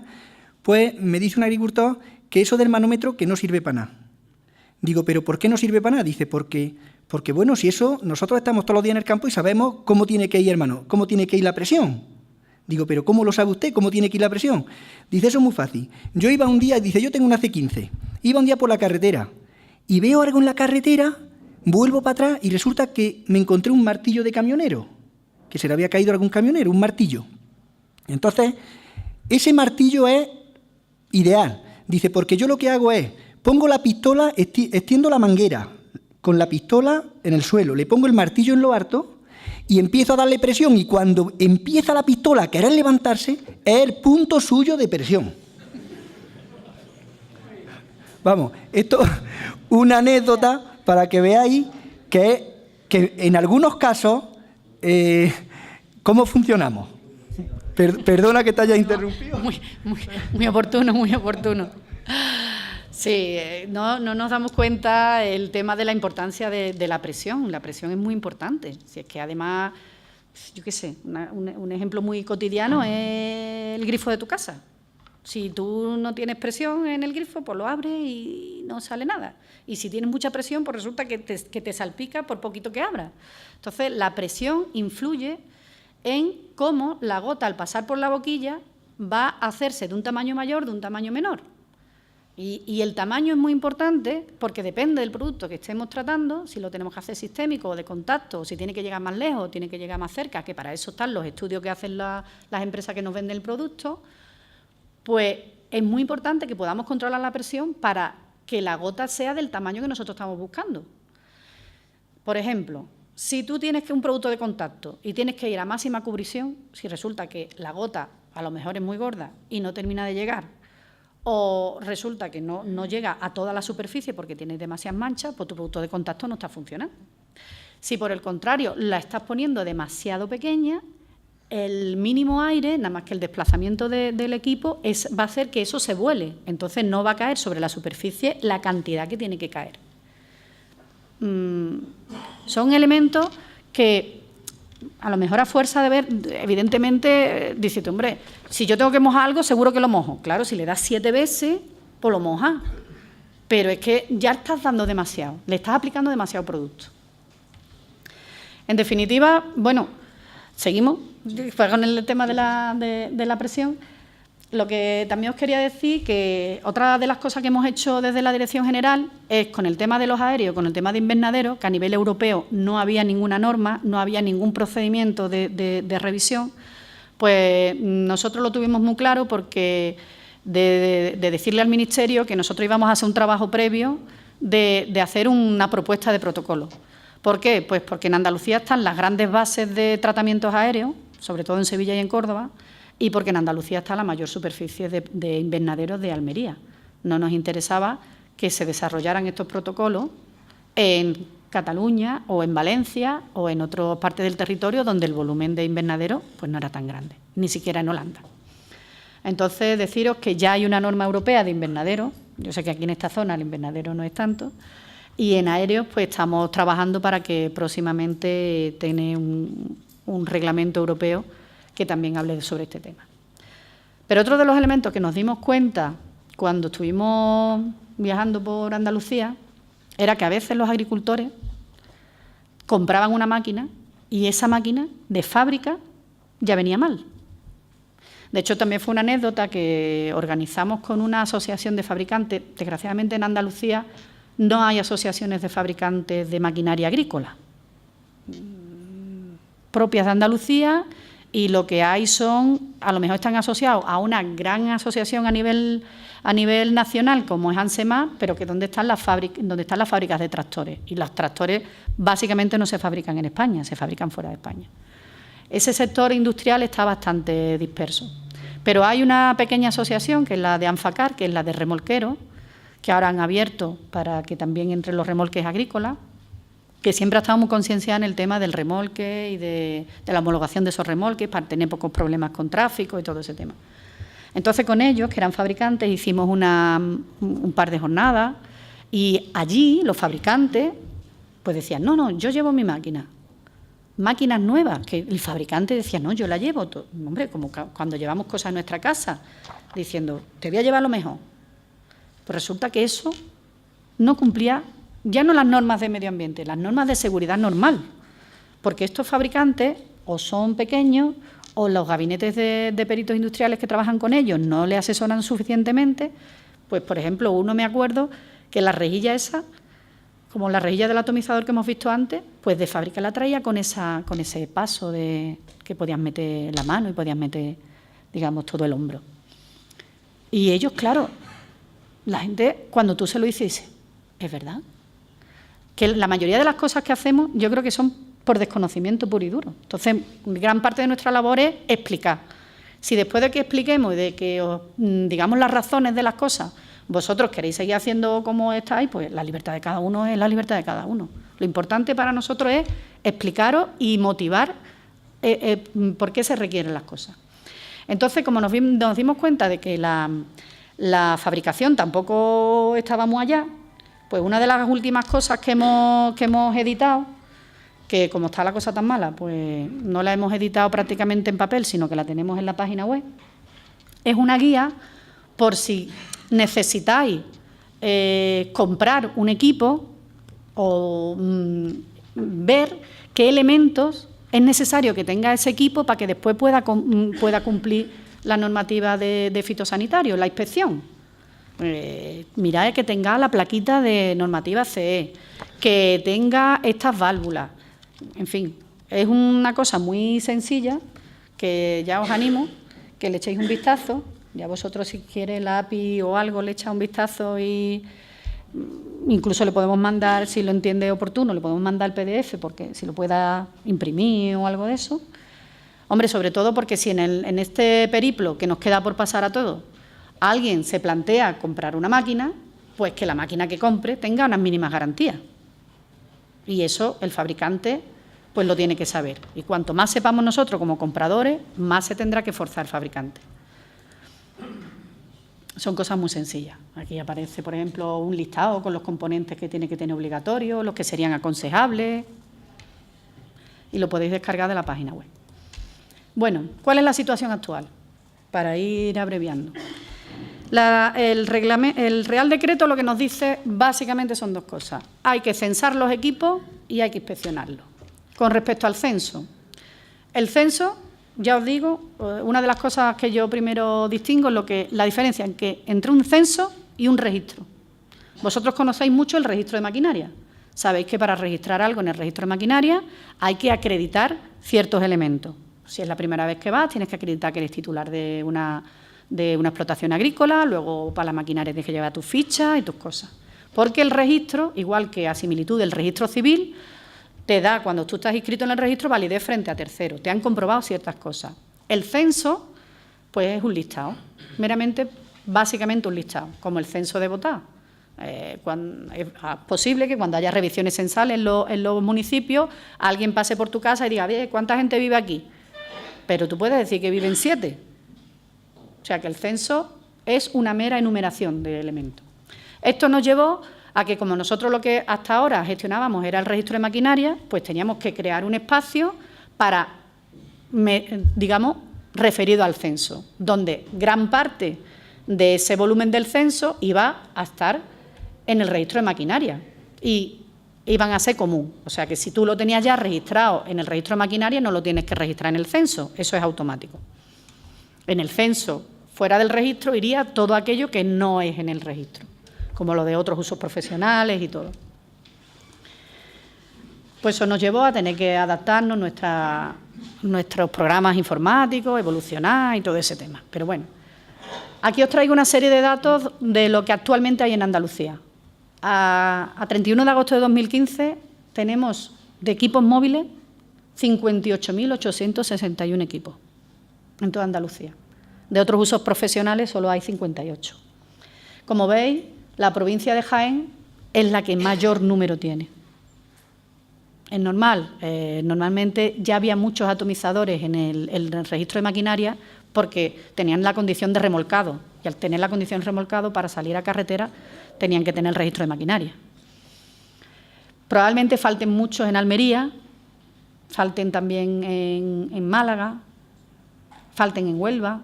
S2: pues me dice un agricultor que eso del manómetro que no sirve para nada. Digo, ¿pero por qué no sirve para nada? Dice, porque bueno, si eso, nosotros estamos todos los días en el campo y sabemos cómo tiene que ir, hermano, cómo tiene que ir la presión. Digo, ¿pero cómo lo sabe usted? ¿Cómo tiene que ir la presión? Dice, eso es muy fácil. Yo iba un día, dice, yo tengo una C15, iba un día por la carretera y veo algo en la carretera, vuelvo para atrás y resulta que me encontré un martillo de camionero, que se le había caído a algún camionero, un martillo. Entonces, ese martillo es ideal. Dice, porque yo lo que hago es, pongo la pistola, extiendo la manguera con la pistola en el suelo, le pongo el martillo en lo alto y empiezo a darle presión y cuando empieza la pistola a querer levantarse, es el punto suyo de presión. Vamos, esto es una anécdota para que veáis que en algunos casos, ¿cómo funcionamos? Perdona que te haya interrumpido.
S1: Muy oportuno, muy oportuno. Sí, no nos damos cuenta el tema de la importancia de la presión. La presión es muy importante. Si es que además, yo qué sé, un ejemplo muy cotidiano es el grifo de tu casa. Si tú no tienes presión en el grifo, pues lo abres y no sale nada. Y si tienes mucha presión, pues resulta que te salpica por poquito que abras. Entonces, la presión influye en cómo la gota, al pasar por la boquilla, va a hacerse de un tamaño mayor, de un tamaño menor. Y el tamaño es muy importante porque depende del producto que estemos tratando, si lo tenemos que hacer sistémico o de contacto, o si tiene que llegar más lejos o tiene que llegar más cerca, que para eso están los estudios que hacen las empresas que nos venden el producto, pues es muy importante que podamos controlar la presión para que la gota sea del tamaño que nosotros estamos buscando. Por ejemplo, si tú tienes un producto de contacto y tienes que ir a máxima cubrición, si resulta que la gota a lo mejor es muy gorda y no termina de llegar, o resulta que no llega a toda la superficie porque tiene demasiadas manchas, pues tu producto de contacto no está funcionando. Si por el contrario la estás poniendo demasiado pequeña, el mínimo aire, nada más que el desplazamiento del equipo, va a hacer que eso se vuele. Entonces no va a caer sobre la superficie la cantidad que tiene que caer. Son elementos que a lo mejor a fuerza de ver, evidentemente, dices, hombre, si yo tengo que mojar algo, seguro que lo mojo. Claro, si le das 7 veces, pues lo mojas. pero es que ya estás dando demasiado, le estás aplicando demasiado producto. En definitiva, bueno, seguimos con el tema de la presión. Lo que también os quería decir que otra de las cosas que hemos hecho desde la Dirección General es con el tema de los aéreos, con el tema de invernaderos, que a nivel europeo no había ninguna norma, no había ningún procedimiento de revisión, pues nosotros lo tuvimos muy claro porque de decirle al Ministerio que nosotros íbamos a hacer un trabajo previo de hacer una propuesta de protocolo. ¿Por qué? Pues porque en Andalucía están las grandes bases de tratamientos aéreos, sobre todo en Sevilla y en Córdoba, y porque en Andalucía está la mayor superficie de invernaderos de Almería. No nos interesaba que se desarrollaran estos protocolos en Cataluña o en Valencia o en otras partes del territorio donde el volumen de invernaderos pues no era tan grande, ni siquiera en Holanda. Entonces, deciros que ya hay una norma europea de invernaderos. Yo sé que aquí en esta zona el invernadero no es tanto, y en aéreos pues estamos trabajando para que próximamente tenga un reglamento europeo que también hable sobre este tema. Pero otro de los elementos que nos dimos cuenta cuando estuvimos viajando por Andalucía era que a veces los agricultores compraban una máquina y esa máquina de fábrica ya venía mal. De hecho, también fue una anécdota que organizamos con una asociación de fabricantes. Desgraciadamente en Andalucía no hay asociaciones de fabricantes de maquinaria agrícola propias de Andalucía, y lo que hay son, a lo mejor están asociados a una gran asociación a nivel nacional como es ANSEMA, pero que donde están las fábricas de tractores, y los tractores básicamente no se fabrican en España, se fabrican fuera de España. Ese sector industrial está bastante disperso, pero hay una pequeña asociación que es la de ANFACAR, que es la de remolqueros, que ahora han abierto para que también entren los remolques agrícolas, que siempre ha estado muy concienciada en el tema del remolque y de la homologación de esos remolques para tener pocos problemas con tráfico y todo ese tema. Entonces, con ellos, que eran fabricantes, hicimos un par de jornadas, y allí los fabricantes pues decían, no, yo llevo mi máquinas nuevas, que el fabricante decía, no, yo la llevo. Hombre, como cuando llevamos cosas a nuestra casa, diciendo, te voy a llevar lo mejor. Pues resulta que eso no cumplía ya no las normas de medio ambiente, las normas de seguridad normal, porque estos fabricantes o son pequeños o los gabinetes de peritos industriales que trabajan con ellos no le asesoran suficientemente. Pues, por ejemplo, uno me acuerdo que la rejilla esa, como la rejilla del atomizador que hemos visto antes, pues de fábrica la traía con ese paso que podías meter la mano y podías meter, digamos, todo el hombro. Y ellos, claro, la gente, cuando tú se lo dices, dice, ¿es verdad? Que la mayoría de las cosas que hacemos yo creo que son por desconocimiento puro y duro. Entonces, gran parte de nuestra labor es explicar. Si después de que expliquemos y de que os digamos las razones de las cosas, vosotros queréis seguir haciendo como estáis, pues la libertad de cada uno es la libertad de cada uno. Lo importante para nosotros es explicaros y motivar por qué se requieren las cosas. Entonces, como nos dimos cuenta de que la fabricación tampoco estaba muy allá, pues una de las últimas cosas que hemos editado, que como está la cosa tan mala, pues no la hemos editado prácticamente en papel, sino que la tenemos en la página web, es una guía por si necesitáis comprar un equipo o ver qué elementos es necesario que tenga ese equipo para que después pueda cumplir la normativa de fitosanitario, la inspección. Mirad que tenga la plaquita de normativa CE, que tenga estas válvulas. En fin, es una cosa muy sencilla que ya os animo que le echéis un vistazo. Ya vosotros, si queréis la API o algo, le echáis un vistazo y incluso le podemos mandar, si lo entiende oportuno, le podemos mandar el PDF, porque si lo pueda imprimir o algo de eso. Hombre, sobre todo porque si en este periplo que nos queda por pasar a todos, alguien se plantea comprar una máquina, pues que la máquina que compre tenga unas mínimas garantías. Y eso el fabricante pues lo tiene que saber. Y cuanto más sepamos nosotros como compradores, más se tendrá que forzar el fabricante. Son cosas muy sencillas. Aquí aparece, por ejemplo, un listado con los componentes que tiene que tener obligatorios, los que serían aconsejables, y lo podéis descargar de la página web. Bueno, ¿cuál es la situación actual? Para ir abreviando. El Real Decreto lo que nos dice básicamente son dos cosas. Hay que censar los equipos y hay que inspeccionarlos. Con respecto al censo, el censo, ya os digo, una de las cosas que yo primero distingo es la diferencia entre un censo y un registro. Vosotros conocéis mucho el registro de maquinaria. Sabéis que para registrar algo en el registro de maquinaria hay que acreditar ciertos elementos. Si es la primera vez que vas, tienes que acreditar que eres titular de una explotación agrícola, luego para la maquinaria tienes que llevar tus fichas y tus cosas. Porque el registro, igual que a similitud del registro civil, te da, cuando tú estás inscrito en el registro, validez frente a terceros. Te han comprobado ciertas cosas. El censo, pues es un listado, básicamente un listado, como el censo de votar. Es posible que cuando haya revisiones censales en los municipios, alguien pase por tu casa y diga, ¿cuánta gente vive aquí? Pero tú puedes decir que viven 7. O sea que el censo es una mera enumeración de elementos. Esto nos llevó a que, como nosotros lo que hasta ahora gestionábamos era el registro de maquinaria, pues teníamos que crear un espacio para, digamos, referido al censo, donde gran parte de ese volumen del censo iba a estar en el registro de maquinaria y iban a ser común. O sea que si tú lo tenías ya registrado en el registro de maquinaria, no lo tienes que registrar en el censo, eso es automático. En el censo, fuera del registro, iría todo aquello que no es en el registro, como lo de otros usos profesionales y todo. Pues eso nos llevó a tener que adaptarnos nuestros programas informáticos, evolucionar y todo ese tema. Pero bueno, aquí os traigo una serie de datos de lo que actualmente hay en Andalucía. A 31 de agosto de 2015 tenemos de equipos móviles 58.861 equipos en toda Andalucía. De otros usos profesionales solo hay 58. Como veis, la provincia de Jaén es la que mayor número tiene. Es normal, normalmente ya había muchos atomizadores en el registro de maquinaria porque tenían la condición de remolcado y al tener la condición de remolcado para salir a carretera tenían que tener el registro de maquinaria. Probablemente falten muchos en Almería, falten también en Málaga, falten en Huelva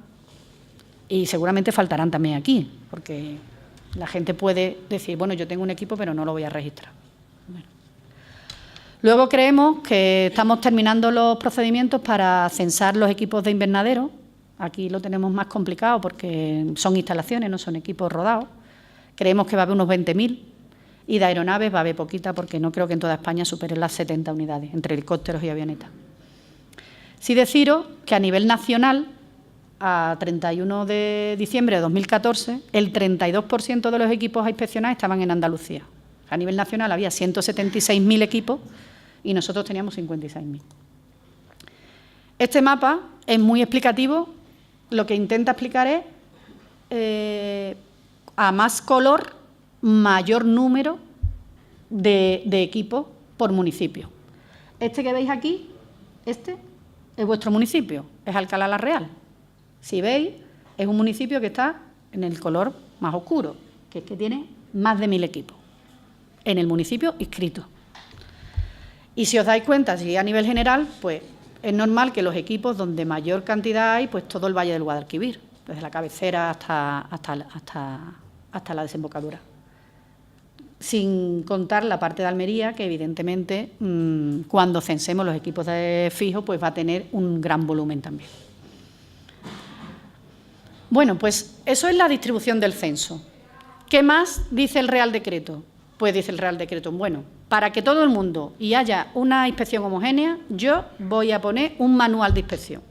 S1: y seguramente faltarán también aquí, porque la gente puede decir, bueno, yo tengo un equipo pero no lo voy a registrar. Bueno. Luego creemos que estamos terminando los procedimientos para censar los equipos de invernadero. Aquí lo tenemos más complicado porque son instalaciones, no son equipos rodados. Creemos que va a haber unos 20.000 y de aeronaves va a haber poquita porque no creo que en toda España superen las 70 unidades, entre helicópteros y avionetas. Sí deciros que a nivel nacional, a 31 de diciembre de 2014, el 32% de los equipos a inspeccionar estaban en Andalucía. A nivel nacional había 176.000 equipos y nosotros teníamos 56.000. Este mapa es muy explicativo. Lo que intenta explicar es, a más color, mayor número de equipos por municipio. Este que veis aquí, este es vuestro municipio, es Alcalá la Real. Si veis, es un municipio que está en el color más oscuro, que es que tiene más de 1.000 equipos en el municipio inscritos. Y si os dais cuenta, si a nivel general, pues es normal que los equipos donde mayor cantidad hay, pues todo el Valle del Guadalquivir, desde la cabecera hasta la desembocadura. Sin contar la parte de Almería, que evidentemente cuando censemos los equipos de fijo, pues va a tener un gran volumen también. Bueno, pues eso es la distribución del censo. ¿Qué más dice el Real Decreto? Pues dice el Real Decreto, bueno, para que todo el mundo y haya una inspección homogénea, yo voy a poner un manual de inspección.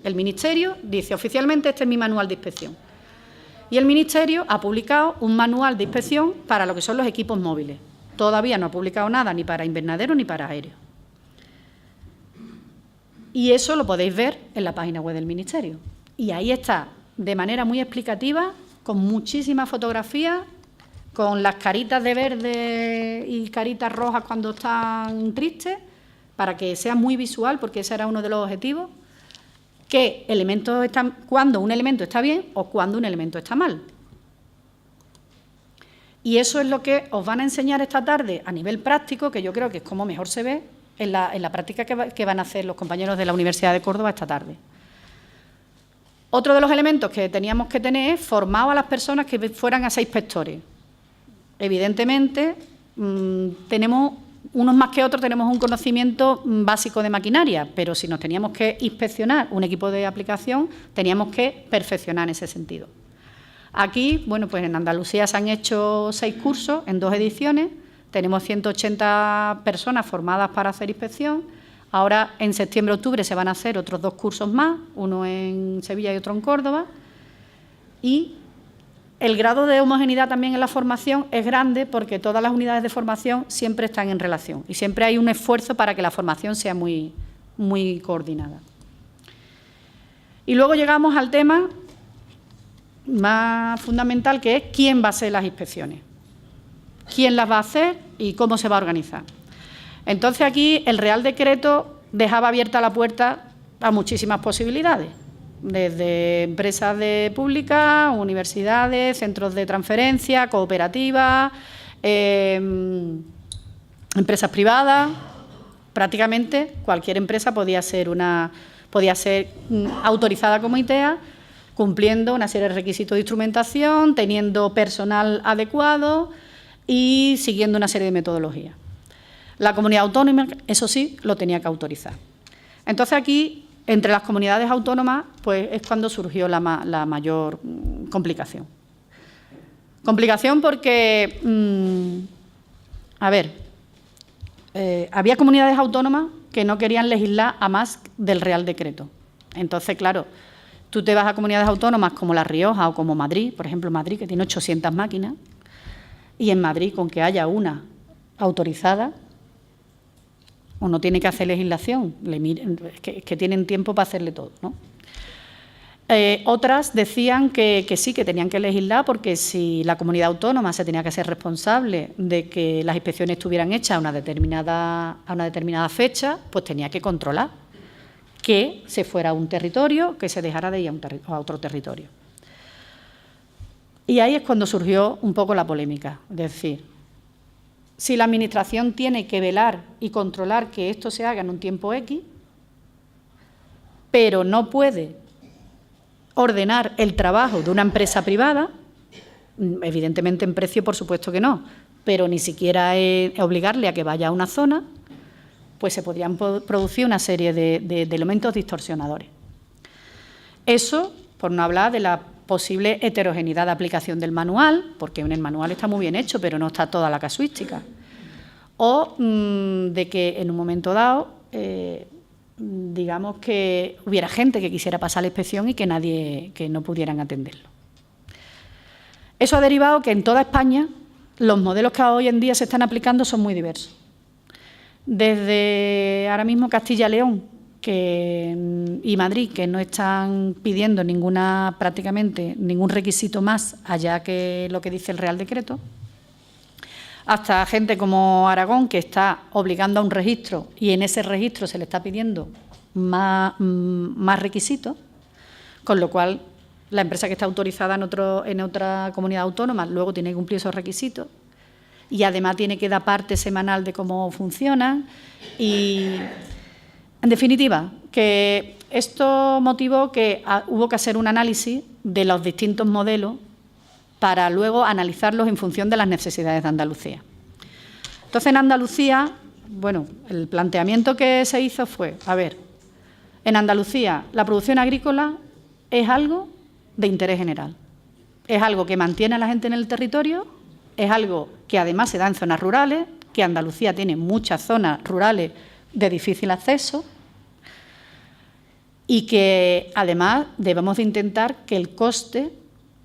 S1: El Ministerio dice oficialmente este es mi manual de inspección. Y el Ministerio ha publicado un manual de inspección para lo que son los equipos móviles. Todavía no ha publicado nada ni para invernadero ni para aéreo. Y eso lo podéis ver en la página web del Ministerio. Y ahí está, de manera muy explicativa, con muchísimas fotografías, con las caritas de verde y caritas rojas cuando están tristes, para que sea muy visual, porque ese era uno de los objetivos, qué elementos están, cuando un elemento está bien o cuando un elemento está mal. Y eso es lo que os van a enseñar esta tarde a nivel práctico, que yo creo que es como mejor se ve en la práctica que van a hacer los compañeros de la Universidad de Córdoba esta tarde. Otro de los elementos que teníamos que tener es formado a las personas que fueran a ser inspectores. Evidentemente, tenemos, unos más que otros, tenemos un conocimiento básico de maquinaria, pero si nos teníamos que inspeccionar un equipo de aplicación, teníamos que perfeccionar en ese sentido. Aquí, bueno, pues en Andalucía se han hecho 6 cursos en 2 ediciones, tenemos 180 personas formadas para hacer inspección. Ahora, en septiembre-octubre, se van a hacer otros 2 cursos más, uno en Sevilla y otro en Córdoba. Y el grado de homogeneidad también en la formación es grande porque todas las unidades de formación siempre están en relación y siempre hay un esfuerzo para que la formación sea muy coordinada. Y luego llegamos al tema más fundamental, que es quién va a hacer las inspecciones, quién las va a hacer y cómo se va a organizar. Entonces, aquí el Real Decreto dejaba abierta la puerta a muchísimas posibilidades, desde empresas públicas, universidades, centros de transferencia, cooperativas, empresas privadas. Prácticamente cualquier empresa podía ser autorizada como ITEA, cumpliendo una serie de requisitos de instrumentación, teniendo personal adecuado y siguiendo una serie de metodologías. La comunidad autónoma, eso sí, lo tenía que autorizar. Entonces, aquí, entre las comunidades autónomas, pues es cuando surgió la mayor complicación. Complicación porque, había comunidades autónomas que no querían legislar a más del Real Decreto. Entonces, claro, tú te vas a comunidades autónomas como La Rioja o como Madrid, por ejemplo, Madrid, que tiene 800 máquinas, y en Madrid, con que haya una autorizada, o no tiene que hacer legislación, es que tienen tiempo para hacerle todo, ¿no? Otras decían que sí, que tenían que legislar, porque si la comunidad autónoma se tenía que ser responsable de que las inspecciones estuvieran hechas a una determinada fecha, pues tenía que controlar que se fuera a un territorio, que se dejara de ir a otro territorio. Y ahí es cuando surgió un poco la polémica, es decir, si la Administración tiene que velar y controlar que esto se haga en un tiempo X, pero no puede ordenar el trabajo de una empresa privada, evidentemente en precio por supuesto que no, pero ni siquiera obligarle a que vaya a una zona, pues se podrían producir una serie de elementos distorsionadores. Eso, por no hablar de la posible heterogeneidad de aplicación del manual, porque en el manual está muy bien hecho, pero no está toda la casuística. O de que en un momento dado, digamos que hubiera gente que quisiera pasar la inspección y que no pudieran atenderlo. Eso ha derivado que en toda España los modelos que hoy en día se están aplicando son muy diversos. Desde ahora mismo Castilla y León y Madrid, que no están pidiendo prácticamente ningún requisito más allá que lo que dice el Real Decreto, hasta gente como Aragón, que está obligando a un registro y en ese registro se le está pidiendo más requisitos, con lo cual la empresa que está autorizada en otra comunidad autónoma luego tiene que cumplir esos requisitos y además tiene que dar parte semanal de cómo funcionan. Y, en definitiva, que esto motivó que hubo que hacer un análisis de los distintos modelos para luego analizarlos en función de las necesidades de Andalucía. Entonces, en Andalucía, bueno, el planteamiento que se hizo fue, en Andalucía la producción agrícola es algo de interés general, es algo que mantiene a la gente en el territorio, es algo que además se da en zonas rurales, que Andalucía tiene muchas zonas rurales de difícil acceso y que además debemos de intentar que el coste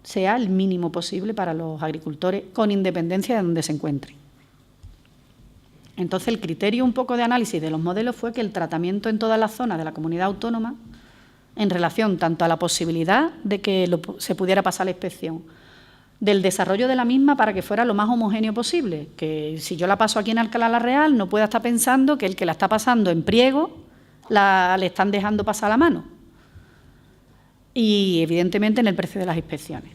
S1: sea el mínimo posible para los agricultores, con independencia de donde se encuentren. Entonces, el criterio un poco de análisis de los modelos fue que el tratamiento en todas las zonas de la comunidad autónoma, en relación tanto a la posibilidad de que se pudiera pasar la inspección, del desarrollo de la misma para que fuera lo más homogéneo posible, que si yo la paso aquí en Alcalá la Real no pueda estar pensando que el que la está pasando en Priego le están dejando pasar la mano. Y, evidentemente, en el precio de las inspecciones.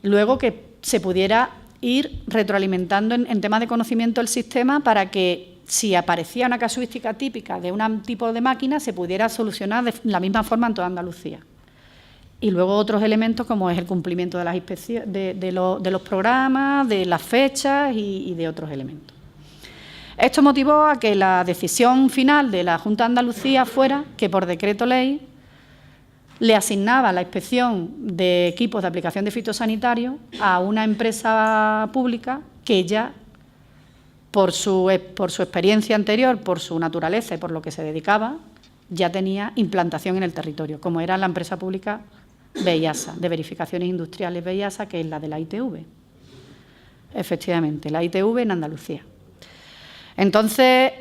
S1: Luego, que se pudiera ir retroalimentando en temas de conocimiento del sistema para que, si aparecía una casuística típica de un tipo de máquina, se pudiera solucionar de la misma forma en toda Andalucía. y luego otros elementos como es el cumplimiento de las inspecciones, de los programas, de las fechas y de otros elementos. Esto motivó a que la decisión final de la Junta de Andalucía fuera que por decreto ley le asignaba la inspección de equipos de aplicación de fitosanitarios a una empresa pública que ya, por su experiencia anterior, por su naturaleza y por lo que se dedicaba, ya tenía implantación en el territorio, como era la empresa pública VIASA, de Verificaciones Industriales VIASA, que es la de la ITV. Efectivamente, la ITV en Andalucía. Entonces,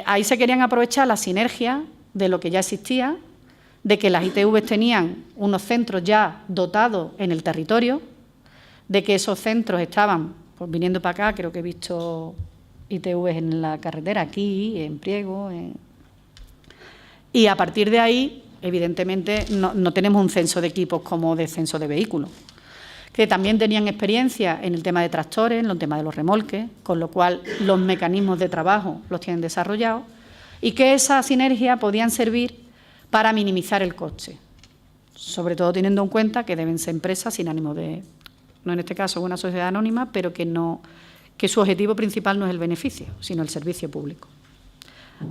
S1: ahí se querían aprovechar la sinergia de lo que ya existía, de que las ITV tenían unos centros ya dotados en el territorio, de que esos centros estaban, pues viniendo para acá, creo que he visto ITV en la carretera, aquí, en Priego, y a partir de ahí, evidentemente, no tenemos un censo de equipos como de censo de vehículos, que también tenían experiencia en el tema de tractores, en el tema de los remolques, con lo cual los mecanismos de trabajo los tienen desarrollados, y que esa sinergia podían servir para minimizar el coste, sobre todo teniendo en cuenta que deben ser empresas sin ánimo de, no en este caso una sociedad anónima, pero que su objetivo principal no es el beneficio, sino el servicio público.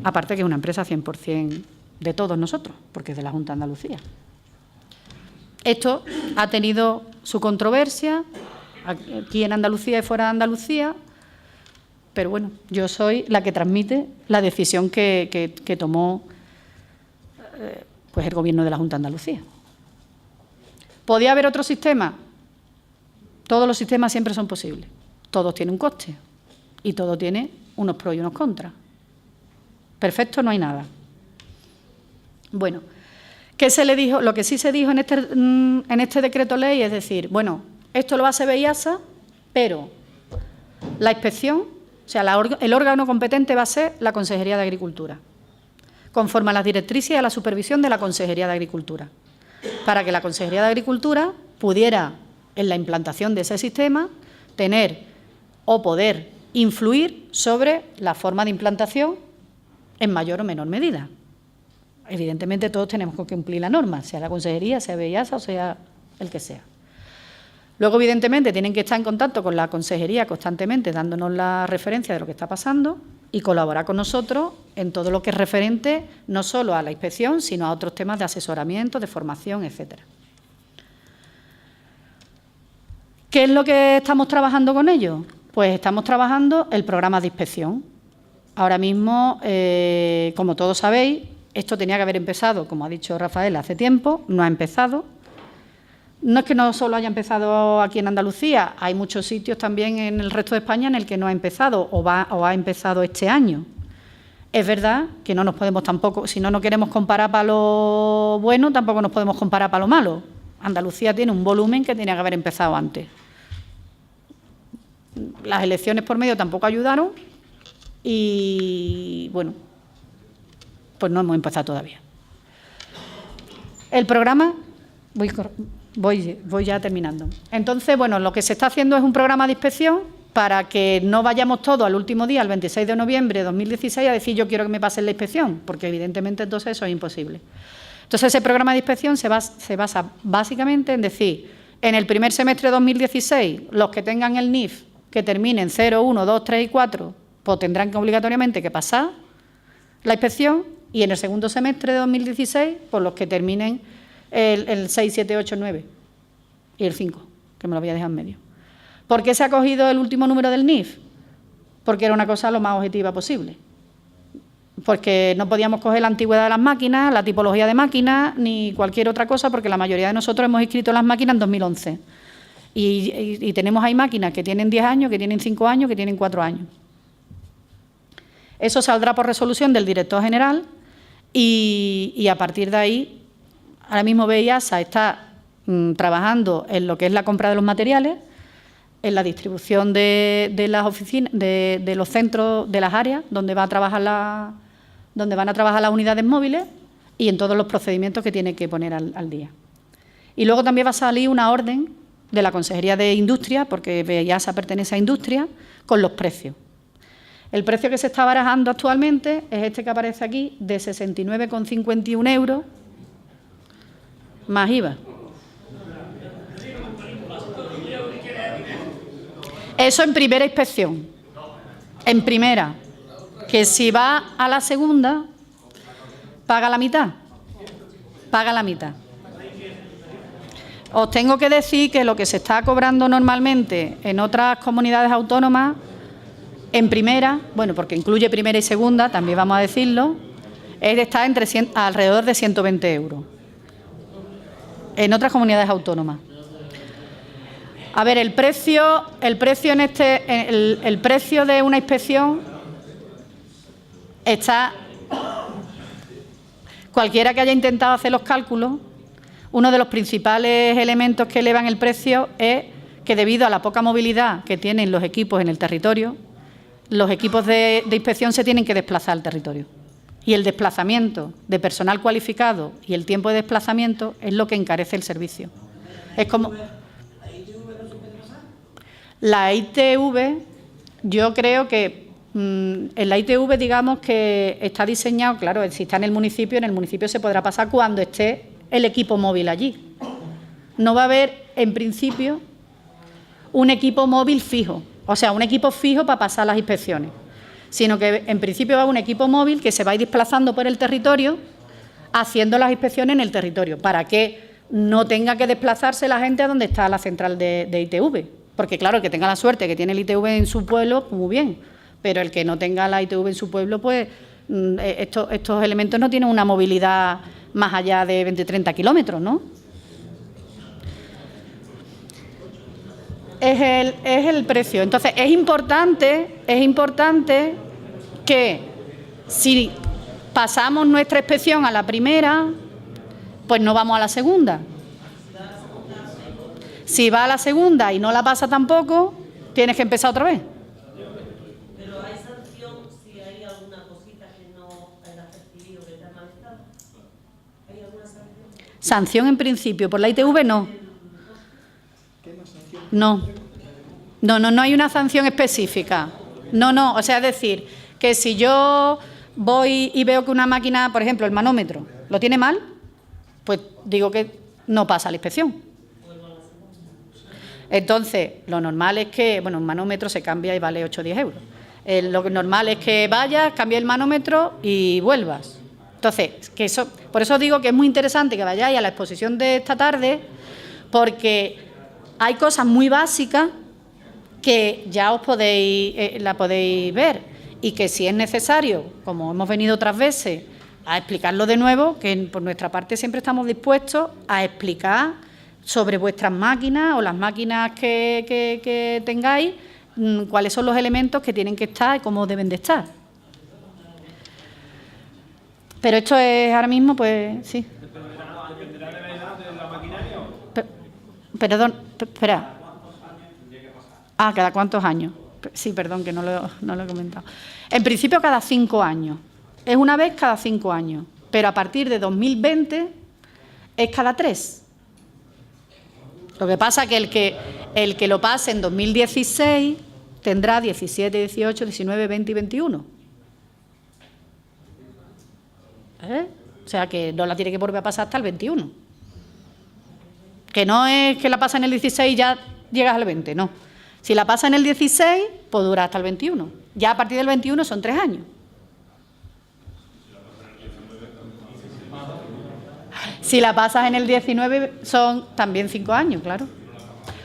S1: Aparte que es una empresa 100% de todos nosotros, porque es de la Junta de Andalucía. Esto ha tenido su controversia aquí en Andalucía y fuera de Andalucía, pero bueno, yo soy la que transmite la decisión que tomó pues el Gobierno de la Junta de Andalucía. ¿Podía haber otro sistema? Todos los sistemas siempre son posibles. Todos tienen un coste y todo tiene unos pros y unos contras. Perfecto no hay nada. Bueno, ¿qué se le dijo? Lo que sí se dijo en este decreto ley es decir, bueno, esto lo hace VIASA, pero la inspección, o sea, el órgano competente va a ser la Consejería de Agricultura, conforme a las directrices y a la supervisión de la Consejería de Agricultura, para que la Consejería de Agricultura pudiera, en la implantación de ese sistema, tener o poder influir sobre la forma de implantación en mayor o menor medida. Evidentemente, todos tenemos que cumplir la norma, sea la Consejería, sea VIASA o sea el que sea. Luego, evidentemente, tienen que estar en contacto con la Consejería constantemente, dándonos la referencia de lo que está pasando y colaborar con nosotros en todo lo que es referente no solo a la inspección, sino a otros temas de asesoramiento, de formación, etcétera. ¿Qué es lo que estamos trabajando con ellos? Pues estamos trabajando el programa de inspección. Ahora mismo, como todos sabéis, esto tenía que haber empezado, como ha dicho Rafael, hace tiempo, no ha empezado. No es que no solo haya empezado aquí en Andalucía, hay muchos sitios también en el resto de España en el que no ha empezado o ha empezado este año. Es verdad que no nos podemos tampoco, si no queremos comparar para lo bueno, tampoco nos podemos comparar para lo malo. Andalucía tiene un volumen que tenía que haber empezado antes. Las elecciones por medio tampoco ayudaron y, bueno, pues no hemos empezado todavía. El programa, voy ya terminando. Entonces, bueno, lo que se está haciendo es un programa de inspección para que no vayamos todos al último día, el 26 de noviembre de 2016, a decir yo quiero que me pasen la inspección, porque evidentemente entonces eso es imposible. Entonces, ese programa de inspección se basa básicamente en decir, en el primer semestre de 2016, los que tengan el NIF que terminen 0, 1, 2, 3 y 4, pues tendrán que obligatoriamente que pasar la inspección, y en el segundo semestre de 2016, pues los que terminen el 6, 7, 8, 9 y el 5, que me lo voy a dejar en medio. ¿Por qué se ha cogido el último número del NIF? Porque era una cosa lo más objetiva posible. Porque no podíamos coger la antigüedad de las máquinas, la tipología de máquinas, ni cualquier otra cosa, porque la mayoría de nosotros hemos inscrito las máquinas en 2011. Y tenemos ahí máquinas que tienen 10 años, que tienen 5 años, que tienen 4 años. Eso saldrá por resolución del director general y a partir de ahí, ahora mismo VIASA está trabajando en lo que es la compra de los materiales, en la distribución de las oficinas, de los centros, de las áreas donde van a trabajar las unidades móviles y en todos los procedimientos que tiene que poner al día. Y luego también va a salir una orden de la Consejería de Industria, porque VIASA pertenece a Industria, con los precios. El precio que se está barajando actualmente es este que aparece aquí, de 69,51 € más IVA. Eso en primera inspección. En primera. Que si va a la segunda, paga la mitad. Paga la mitad. Os tengo que decir que lo que se está cobrando normalmente en otras comunidades autónomas, en primera, bueno, porque incluye primera y segunda, también vamos a decirlo, está alrededor de 120 euros. En otras comunidades autónomas. A ver, el precio de una inspección está. Cualquiera que haya intentado hacer los cálculos, uno de los principales elementos que elevan el precio es que debido a la poca movilidad que tienen los equipos en el territorio, los equipos de inspección se tienen que desplazar al territorio. Y el desplazamiento de personal cualificado y el tiempo de desplazamiento es lo que encarece el servicio. Es como. La ITV, yo creo que en la ITV, digamos que está diseñado, claro, si está en el municipio se podrá pasar cuando esté el equipo móvil allí. No va a haber, en principio, un equipo móvil fijo, o sea, un equipo fijo para pasar las inspecciones, sino que en principio va a haber un equipo móvil que se va a ir desplazando por el territorio, haciendo las inspecciones en el territorio, para que no tenga que desplazarse la gente a donde está la central de ITV. Porque, claro, el que tenga la suerte que tiene el ITV en su pueblo, muy bien, pero el que no tenga la ITV en su pueblo, pues estos elementos no tienen una movilidad más allá de 20-30 kilómetros, ¿no? Es el precio. Entonces, es importante que si pasamos nuestra inspección a la primera, pues no vamos a la segunda. Si va a la segunda y no la pasa tampoco, tienes que empezar otra vez.
S3: ¿Pero hay sanción si hay alguna cosita que no hayas percibido que te ha molestado? ¿Hay alguna sanción?
S1: Sanción en principio, por la ITV no. No hay una sanción específica. No, o sea, es decir, que si yo voy y veo que una máquina, por ejemplo, el manómetro, lo tiene mal, pues digo que no pasa la inspección. Entonces, lo normal es que, bueno, un manómetro se cambia y vale 8 o 10 euros. Lo normal es que vayas, cambies el manómetro y vuelvas. Entonces, por eso digo que es muy interesante que vayáis a la exposición de esta tarde, porque hay cosas muy básicas que ya la podéis ver y que si es necesario, como hemos venido otras veces, a explicarlo de nuevo, que por nuestra parte siempre estamos dispuestos a explicar sobre vuestras máquinas o las máquinas que tengáis, cuáles son los elementos que tienen que estar y cómo deben de estar. Pero esto es ahora mismo, pues sí. Perdón, espera. ¿Cada cuántos años? Sí, perdón, que no lo he comentado. En principio, cada 5 años. Es una vez cada 5 años. Pero a partir de 2020 es cada 3. Lo que pasa es que el que lo pase en 2016 tendrá 17, 18, 19, 20 y 21. O sea, que no la tiene que volver a pasar hasta el 21. Que no es que la pasa en el 16 y ya llegas al 20, no. Si la pasa en el 16, pues dura hasta el 21. Ya a partir del 21 son 3 años. Si la pasas en el 19 son también 5 años, claro.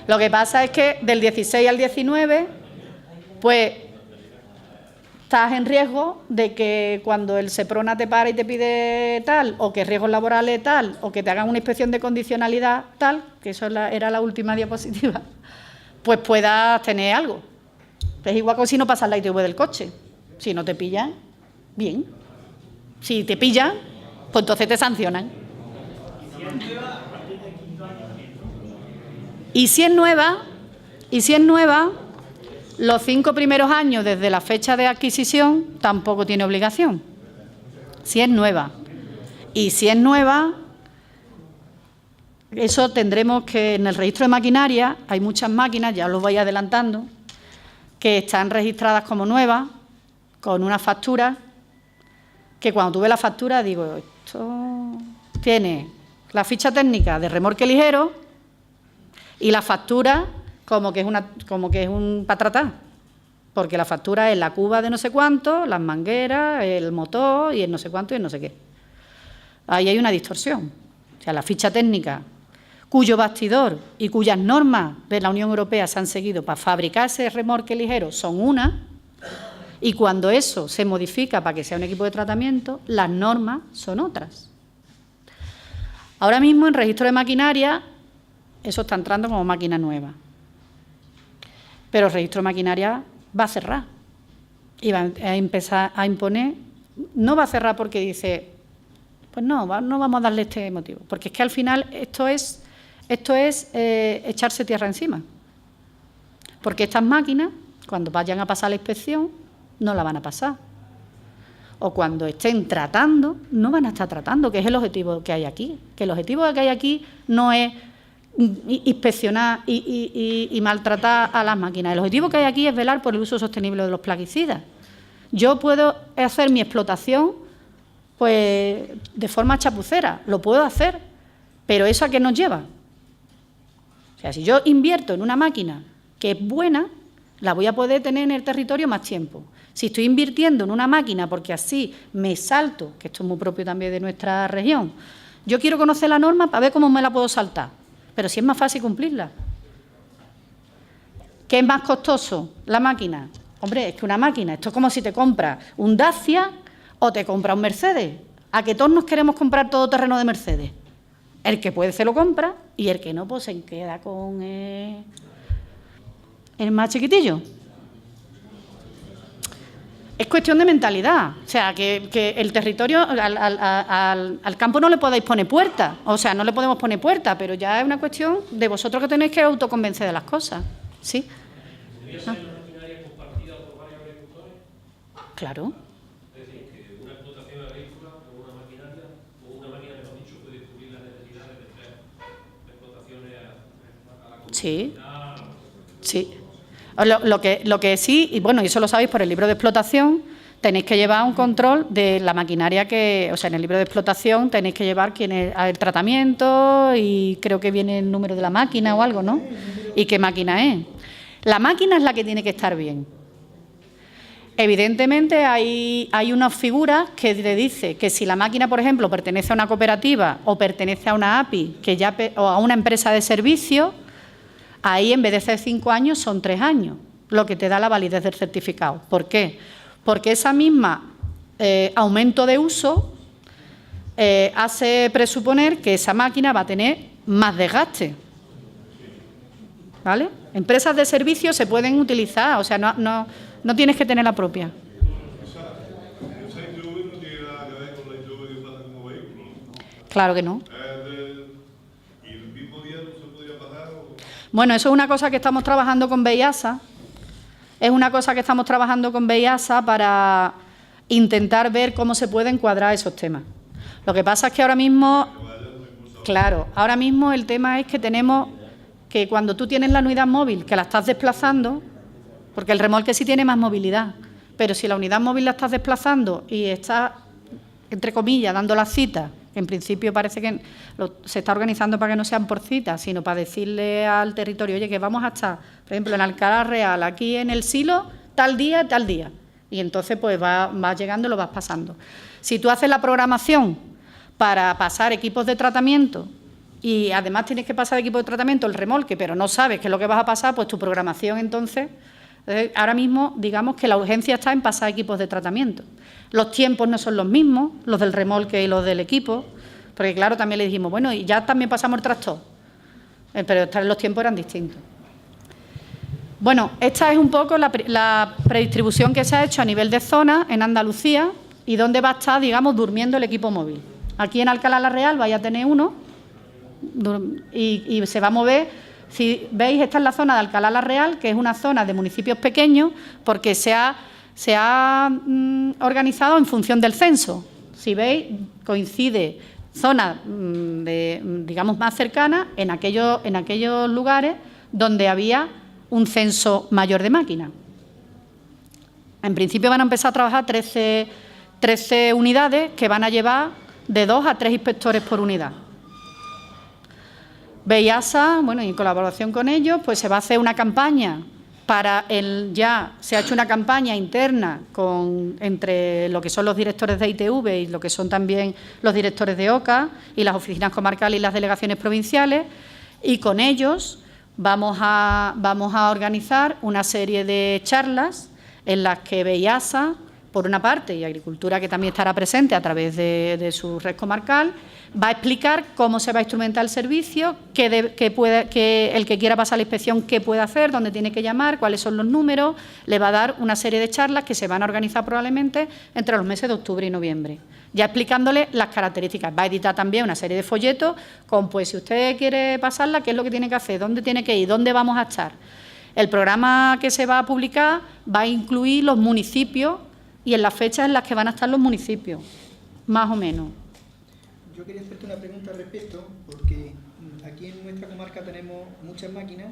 S1: Lo que pasa es que del 16 al 19, pues estás en riesgo de que cuando el SEPRONA te para y te pide tal, o que riesgos laborales tal, o que te hagan una inspección de condicionalidad tal, que eso era la última diapositiva, pues puedas tener algo. Es igual que si no pasas la ITV del coche. Si no te pillan, bien. Si te pillan, pues entonces te sancionan. Y si es nueva, los 5 primeros años desde la fecha de adquisición tampoco tiene obligación. Si es nueva. Y si es nueva, eso tendremos que, en el registro de maquinaria, hay muchas máquinas, ya os lo voy adelantando, que están registradas como nuevas, con una factura, que cuando tú ves la factura digo, esto tiene la ficha técnica de remolque ligero y la factura como que es un para tratar, porque la factura es la cuba de no sé cuánto, las mangueras, el motor y el no sé cuánto y el no sé qué. Ahí hay una distorsión. O sea, la ficha técnica cuyo bastidor y cuyas normas de la Unión Europea se han seguido para fabricar ese remolque ligero son unas, y cuando eso se modifica para que sea un equipo de tratamiento, las normas son otras. Ahora mismo en registro de maquinaria, eso está entrando como máquina nueva. Pero el registro de maquinaria va a cerrar y va a empezar a imponer, no va a cerrar porque dice, pues no vamos a darle este motivo, porque es que al final esto es echarse tierra encima, porque estas máquinas, cuando vayan a pasar la inspección, no la van a pasar, o cuando estén tratando, no van a estar tratando, que es el objetivo que hay aquí, que el objetivo que hay aquí no es inspeccionar y maltratar a las máquinas. El objetivo que hay aquí es velar por el uso sostenible de los plaguicidas. Yo puedo hacer mi explotación pues de forma chapucera, lo puedo hacer, pero ¿eso a qué nos lleva? O sea, si yo invierto en una máquina que es buena, la voy a poder tener en el territorio más tiempo. Si estoy invirtiendo en una máquina porque así me salto, que esto es muy propio también de nuestra región, yo quiero conocer la norma para ver cómo me la puedo saltar, pero si es más fácil cumplirla. ¿Qué es más costoso? La máquina. Hombre, es que una máquina, esto es como si te compras un Dacia o te compras un Mercedes. ¿A qué todos nos queremos comprar todo terreno de Mercedes? El que puede se lo compra y el que no, pues se queda con el más chiquitillo. Es cuestión de mentalidad. O sea, que el territorio, al campo no le podéis poner puerta. O sea, no le podemos poner puerta, pero ya es una cuestión de vosotros que tenéis que autoconvencer de las cosas. ¿Sí?
S4: ¿Podría ser una maquinaria compartida por varios agricultores?
S1: Claro.
S4: Es decir, que una explotación agrícola con una maquinaria, o una máquina, mejor dicho, puede cubrir las necesidades de tres explotaciones a la comunidad.
S1: Sí. Sí. Lo que sí, y bueno, y eso lo sabéis por el libro de explotación, tenéis que llevar un control de la maquinaria que, o sea, en el libro de explotación tenéis que llevar quién es el tratamiento y creo que viene el número de la máquina o algo, ¿no? Y qué máquina es. La máquina es la que tiene que estar bien. Evidentemente hay unas figuras que te dice que si la máquina, por ejemplo, pertenece a una cooperativa o pertenece a una API o a una empresa de servicio, ahí en vez de ser 5 años son 3 años, lo que te da la validez del certificado. ¿Por qué? Porque esa misma aumento de uso hace presuponer que esa máquina va a tener más desgaste. ¿Vale? Empresas de servicio se pueden utilizar, o sea, no tienes que tener la propia.
S5: ¿Esa ITV no tiene nada que ver con la ITV que pasa como vehículo?
S1: Claro que no.
S5: ¿Y el mismo día no se podría pasar?
S1: Bueno, eso es una cosa que estamos trabajando con VIASA. Es una cosa que estamos trabajando con VIASA para intentar ver cómo se pueden encuadrar esos temas. Lo que pasa es que ahora mismo, claro, ahora mismo el tema es que tenemos que cuando tú tienes la unidad móvil, que la estás desplazando, porque el remolque sí tiene más movilidad, pero si la unidad móvil la estás desplazando y estás, entre comillas, dando las citas, que en principio parece que se está organizando para que no sean por citas, sino para decirle al territorio, oye, que vamos a estar, por ejemplo, en Alcalá Real, aquí en el silo, tal día, y entonces pues vas llegando y lo vas pasando. Si tú haces la programación para pasar equipos de tratamiento y además tienes que pasar equipo de tratamiento el remolque, pero no sabes qué es lo que vas a pasar, pues tu programación entonces, ahora mismo digamos que la urgencia está en pasar equipos de tratamiento. Los tiempos no son los mismos, los del remolque y los del equipo, porque claro, también le dijimos, bueno, y ya también pasamos el tractor, pero los tiempos eran distintos. Bueno, esta es un poco la predistribución que se ha hecho a nivel de zona en Andalucía y dónde va a estar, digamos, durmiendo el equipo móvil. Aquí en Alcalá la Real vais a tener uno y se va a mover. Si veis, esta es la zona de Alcalá la Real, que es una zona de municipios pequeños porque se ha organizado en función del censo. Si veis, coincide zonas digamos más cercanas en aquellos lugares donde había un censo mayor de máquinas. En principio van a empezar a trabajar 13 unidades que van a llevar de 2 a 3 inspectores por unidad. BEIASA, bueno, y en colaboración con ellos, pues se va a hacer una campaña ya se ha hecho una campaña interna entre lo que son los directores de ITV y lo que son también los directores de OCA y las oficinas comarcales y las delegaciones provinciales, y con ellos vamos a organizar una serie de charlas en las que BEIASA, por una parte, y Agricultura, que también estará presente a través de su red comarcal, va a explicar cómo se va a instrumentar el servicio, el que quiera pasar la inspección, qué puede hacer, dónde tiene que llamar, cuáles son los números. Le va a dar una serie de charlas que se van a organizar probablemente entre los meses de octubre y noviembre, ya explicándole las características. Va a editar también una serie de folletos con, pues, si usted quiere pasarla, qué es lo que tiene que hacer, dónde tiene que ir, dónde vamos a estar. El programa que se va a publicar va a incluir los municipios y en las fechas en las que van a estar los municipios, más o menos.
S2: Yo quería hacerte una pregunta al respecto, porque aquí en nuestra comarca tenemos muchas máquinas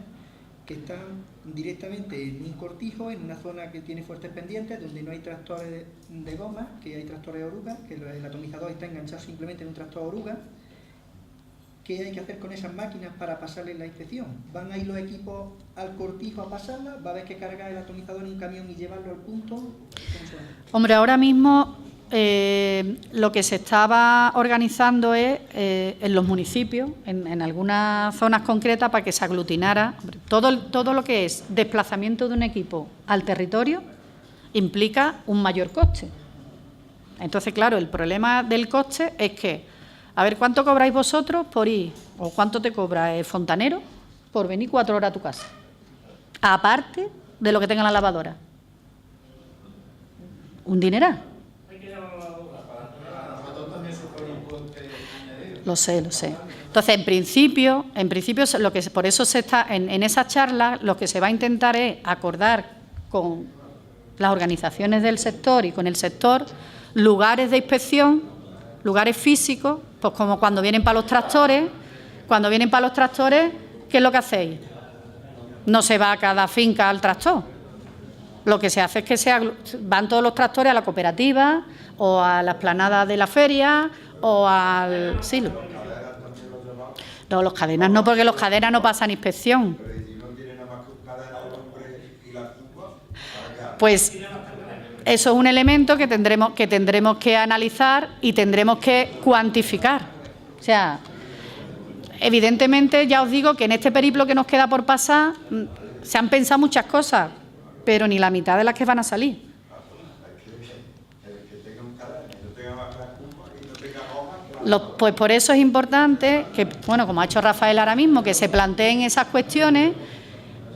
S2: que están directamente en un cortijo, en una zona que tiene fuertes pendientes, donde no hay tractores de goma, que hay tractores de oruga, que el atomizador está enganchado simplemente en un tractor de oruga. ¿Qué hay que hacer con esas máquinas para pasarles la inspección? ¿Van a ir los equipos al cortijo a pasarla? ¿Va a haber que cargar el atomizador en un camión y llevarlo al punto?
S1: Hombre, ahora mismo lo que se estaba organizando es en los municipios, en algunas zonas concretas, para que se aglutinara. Todo lo que es desplazamiento de un equipo al territorio implica un mayor coste. Entonces, claro, el problema del coste es que, a ver, ¿cuánto cobráis vosotros por ir? ¿O cuánto te cobra el fontanero por venir 4 horas a tu casa? Aparte de lo que tenga la lavadora. Un dineral. Lo sé. Entonces, en principio lo que por eso se está en esas charlas, lo que se va a intentar es acordar con las organizaciones del sector y con el sector lugares de inspección, lugares físicos, pues como cuando vienen para los tractores. Cuando vienen para los tractores, ¿qué es lo que hacéis? No se va a cada finca al tractor. Lo que se hace es que van todos los tractores a la cooperativa o a la explanada de la feria o al silo. No, los cadenas no, porque los cadenas no pasan inspección. Pues eso es un elemento que tendremos que analizar y tendremos que cuantificar. O sea, evidentemente, ya os digo que en este periplo que nos queda por pasar se han pensado muchas cosas, pero ni la mitad de las que van a salir. Pues por eso es importante que, bueno, como ha hecho Rafael ahora mismo, que se planteen esas cuestiones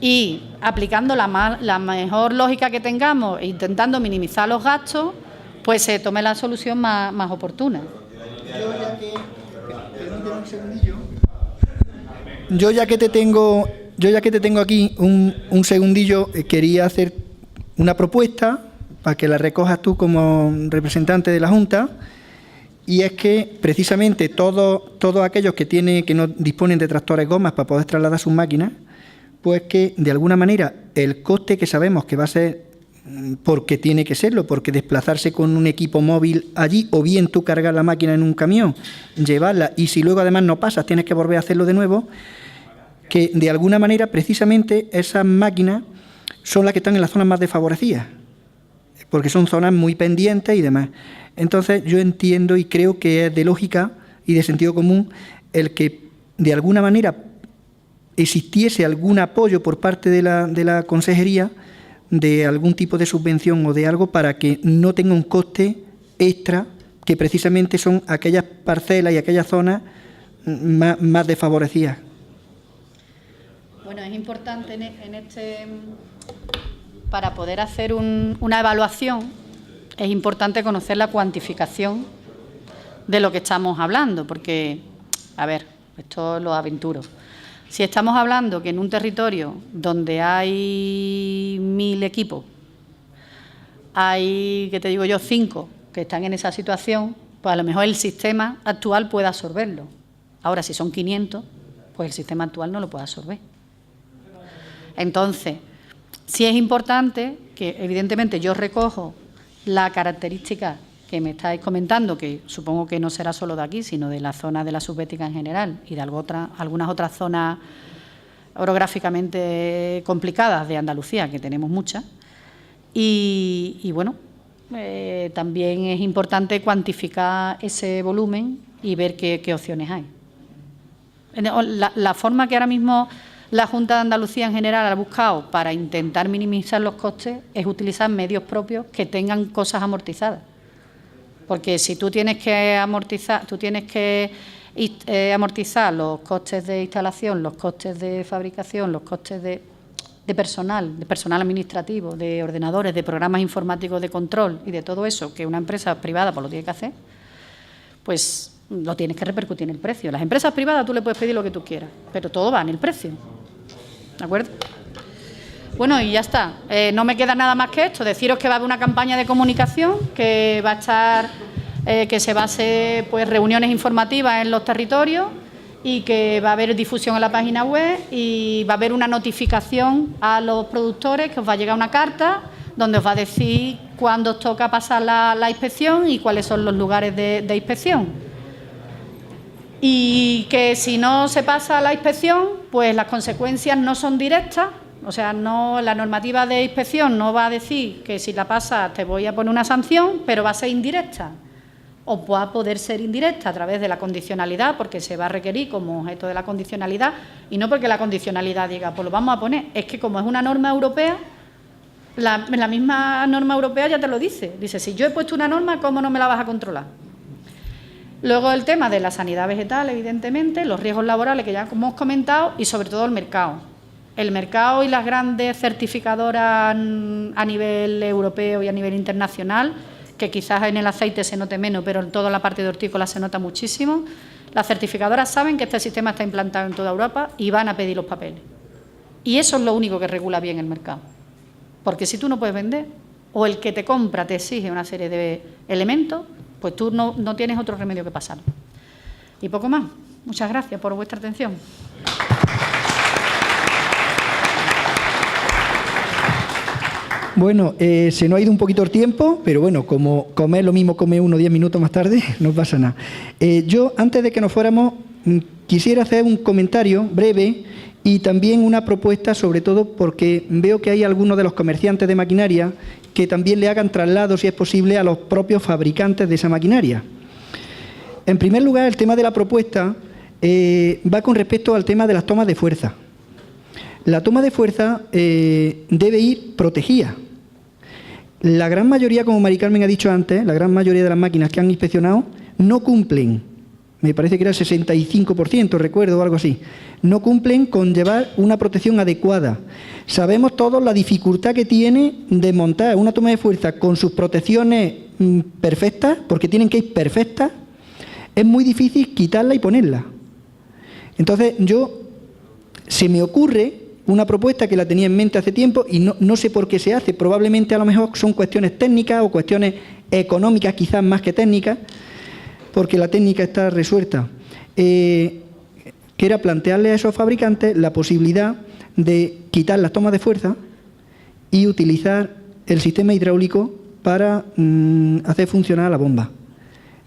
S1: y aplicando la mejor lógica que tengamos e intentando minimizar los gastos, pues se tome la solución más oportuna.
S2: Yo ya que te tengo aquí un segundillo, quería hacer una propuesta para que la recojas tú como representante de la Junta, y es que precisamente todos aquellos que no disponen de tractores gomas para poder trasladar sus máquinas, pues que de alguna manera el coste que sabemos que va a ser, porque tiene que serlo, porque desplazarse con un equipo móvil allí, o bien tú cargar la máquina en un camión, llevarla, y si luego además no pasas tienes que volver a hacerlo de nuevo, que de alguna manera precisamente esas máquinas son las que están en las zonas más desfavorecidas, porque son zonas muy pendientes y demás. Entonces yo entiendo y creo que es de lógica y de sentido común el que de alguna manera existiese algún apoyo por parte de la consejería, de algún tipo de subvención o de algo, para que no tenga un coste extra, que precisamente son aquellas parcelas y aquellas zonas más desfavorecidas.
S1: Bueno, es importante para poder hacer una evaluación, es importante conocer la cuantificación de lo que estamos hablando, porque, a ver, esto lo aventuro. Si estamos hablando que en un territorio donde hay 1000 equipos, hay, ¿qué te digo yo?, 5 que están en esa situación, pues a lo mejor el sistema actual puede absorberlo. Ahora, si son 500, pues el sistema actual no lo puede absorber. Entonces, sí es importante que, evidentemente, yo recojo la característica que me estáis comentando, que supongo que no será solo de aquí, sino de la zona de la subbética en general y de algunas otras zonas orográficamente complicadas de Andalucía, que tenemos muchas. Y bueno, también es importante cuantificar ese volumen y ver qué opciones hay. La forma que ahora mismo la Junta de Andalucía en general ha buscado para intentar minimizar los costes es utilizar medios propios que tengan cosas amortizadas. Porque si tú tienes que amortizar, amortizar los costes de instalación, los costes de fabricación, los costes de personal administrativo, de ordenadores, de programas informáticos de control y de todo eso, que una empresa privada pues lo tiene que hacer, pues lo tienes que repercutir en el precio. Las empresas privadas tú le puedes pedir lo que tú quieras, pero todo va en el precio. ¿De acuerdo? Bueno, y ya está. No me queda nada más que esto. Deciros que va a haber una campaña de comunicación que va a estar, que se va a hacer pues, reuniones informativas en los territorios y que va a haber difusión en la página web y va a haber una notificación a los productores que os va a llegar una carta donde os va a decir cuándo os toca pasar la inspección y cuáles son los lugares de inspección. Y que si no se pasa la inspección, pues las consecuencias no son directas, o sea, la normativa de inspección no va a decir que si la pasas te voy a poner una sanción, pero va a ser indirecta. O va a poder ser indirecta a través de la condicionalidad, porque se va a requerir como objeto de la condicionalidad, y no porque la condicionalidad diga, pues lo vamos a poner, es que como es una norma europea, la misma norma europea ya te lo dice. Dice, si yo he puesto una norma, ¿cómo no me la vas a controlar? Luego el tema de la sanidad vegetal, evidentemente, los riesgos laborales que ya hemos comentado y sobre todo el mercado. El mercado y las grandes certificadoras a nivel europeo y a nivel internacional, que quizás en el aceite se note menos, pero en toda la parte de hortícola se nota muchísimo. Las certificadoras saben que este sistema está implantado en toda Europa y van a pedir los papeles. Y eso es lo único que regula bien el mercado. Porque si tú no puedes vender, o el que te compra te exige una serie de elementos, pues tú no tienes otro remedio que pasar. Y poco más. Muchas gracias por vuestra atención.
S2: Bueno, se nos ha ido un poquito el tiempo, pero bueno, como comer lo mismo come uno 10 minutos más tarde, no pasa nada. Yo, antes de que nos fuéramos, quisiera hacer un comentario breve y también una propuesta, sobre todo porque veo que hay algunos de los comerciantes de maquinaria que también le hagan traslado, si es posible, a los propios fabricantes de esa maquinaria. En primer lugar, el tema de la propuesta va con respecto al tema de las tomas de fuerza. La toma de fuerza debe ir protegida. La gran mayoría, como Mari Carmen ha dicho antes, la gran mayoría de las máquinas que han inspeccionado no cumplen, me parece que era el 65%, recuerdo, o algo así, no cumplen con llevar una protección adecuada. Sabemos todos la dificultad que tiene de montar una toma de fuerza con sus protecciones perfectas, porque tienen que ir perfectas. Es muy difícil quitarla y ponerla. Entonces, se me ocurre una propuesta que la tenía en mente hace tiempo y no sé por qué se hace. Probablemente a lo mejor son cuestiones técnicas o cuestiones económicas, quizás más que técnicas, porque la técnica está resuelta. Que era plantearle a esos fabricantes la posibilidad de quitar las tomas de fuerza y utilizar el sistema hidráulico para hacer funcionar la bomba.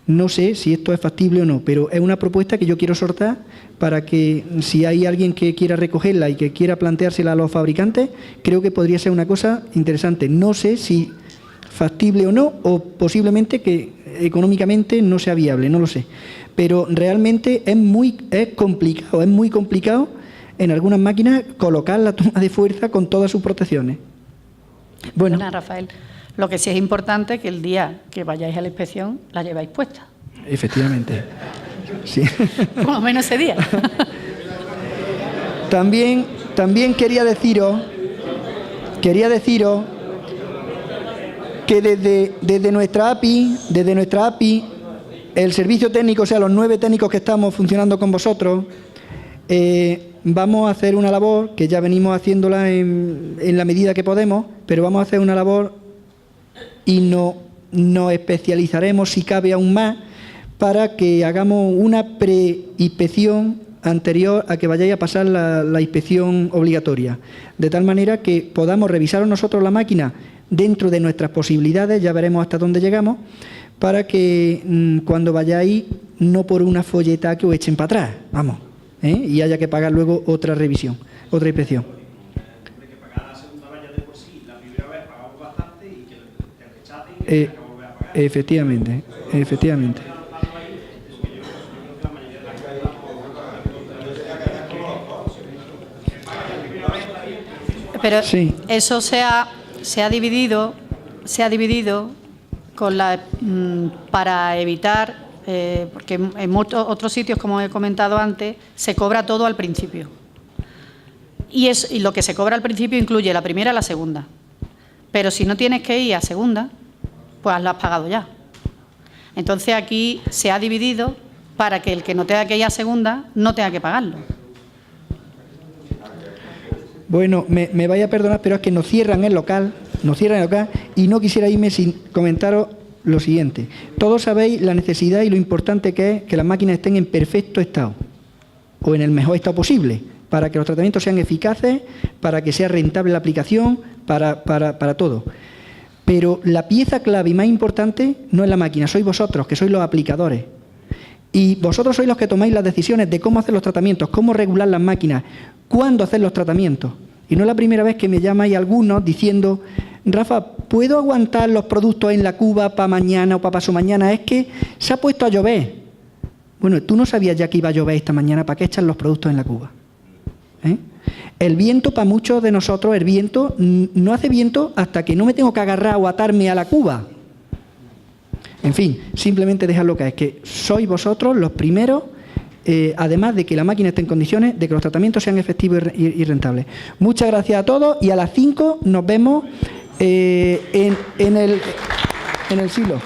S2: No sé si esto es factible o no, pero es una propuesta que yo quiero soltar para que, si hay alguien que quiera recogerla y que quiera planteársela a los fabricantes, creo que podría ser una cosa interesante. No sé si factible o no, o posiblemente que económicamente no sea viable, no lo sé. Pero realmente es muy complicado en algunas máquinas colocar la toma de fuerza con todas sus protecciones. Bueno,
S1: Rafael, lo que sí es importante es que el día que vayáis a la inspección la lleváis puesta.
S2: Efectivamente. Sí.
S1: Por lo menos ese día.
S2: También quería deciros que desde nuestra API, el servicio técnico, o sea, los 9 técnicos que estamos funcionando con vosotros, vamos a hacer una labor que ya venimos haciéndola en la medida que podemos, pero vamos a hacer una labor y nos especializaremos, si cabe aún más, para que hagamos una preinspección anterior a que vayáis a pasar la inspección obligatoria, de tal manera que podamos revisar nosotros la máquina dentro de nuestras posibilidades, ya veremos hasta dónde llegamos, para que cuando vayáis, no por una folleta que os echen para atrás, vamos, y haya que pagar luego otra revisión, otra inspección.
S6: Hombre, que pagar la segunda vez ya de por sí, la primera vez pagamos bastante y que te rechacen y que tengas que volver a pagar.
S2: Efectivamente, efectivamente.
S1: Pero
S2: Sí.
S1: eso se ha dividido con para evitar, porque en otros sitios, como he comentado antes, se cobra todo al principio. Y lo que se cobra al principio incluye la primera y la segunda. Pero si no tienes que ir a segunda, pues la has pagado ya. Entonces aquí se ha dividido para que el que no tenga que ir a segunda no tenga que pagarlo.
S2: Bueno, me vaya a perdonar, pero es que nos cierran el local y no quisiera irme sin comentaros lo siguiente. Todos sabéis la necesidad y lo importante que es que las máquinas estén en perfecto estado o en el mejor estado posible para que los tratamientos sean eficaces, para que sea rentable la aplicación, para todo. Pero la pieza clave y más importante no es la máquina, sois vosotros, que sois los aplicadores. Y vosotros sois los que tomáis las decisiones de cómo hacer los tratamientos, cómo regular las máquinas, cuándo hacer los tratamientos. Y no es la primera vez que me llamáis algunos diciendo: Rafa, ¿puedo aguantar los productos en la cuba para mañana o para pasado mañana? Es que se ha puesto a llover. Bueno, tú no sabías ya que iba a llover esta mañana, ¿para qué echan los productos en la cuba? El viento, para muchos de nosotros, el viento no hace viento hasta que no me tengo que agarrar o atarme a la cuba. En fin, simplemente dejadlo caer, que sois vosotros los primeros, además de que la máquina esté en condiciones, de que los tratamientos sean efectivos y rentables. Muchas gracias a todos y a las 5 nos vemos en el silo.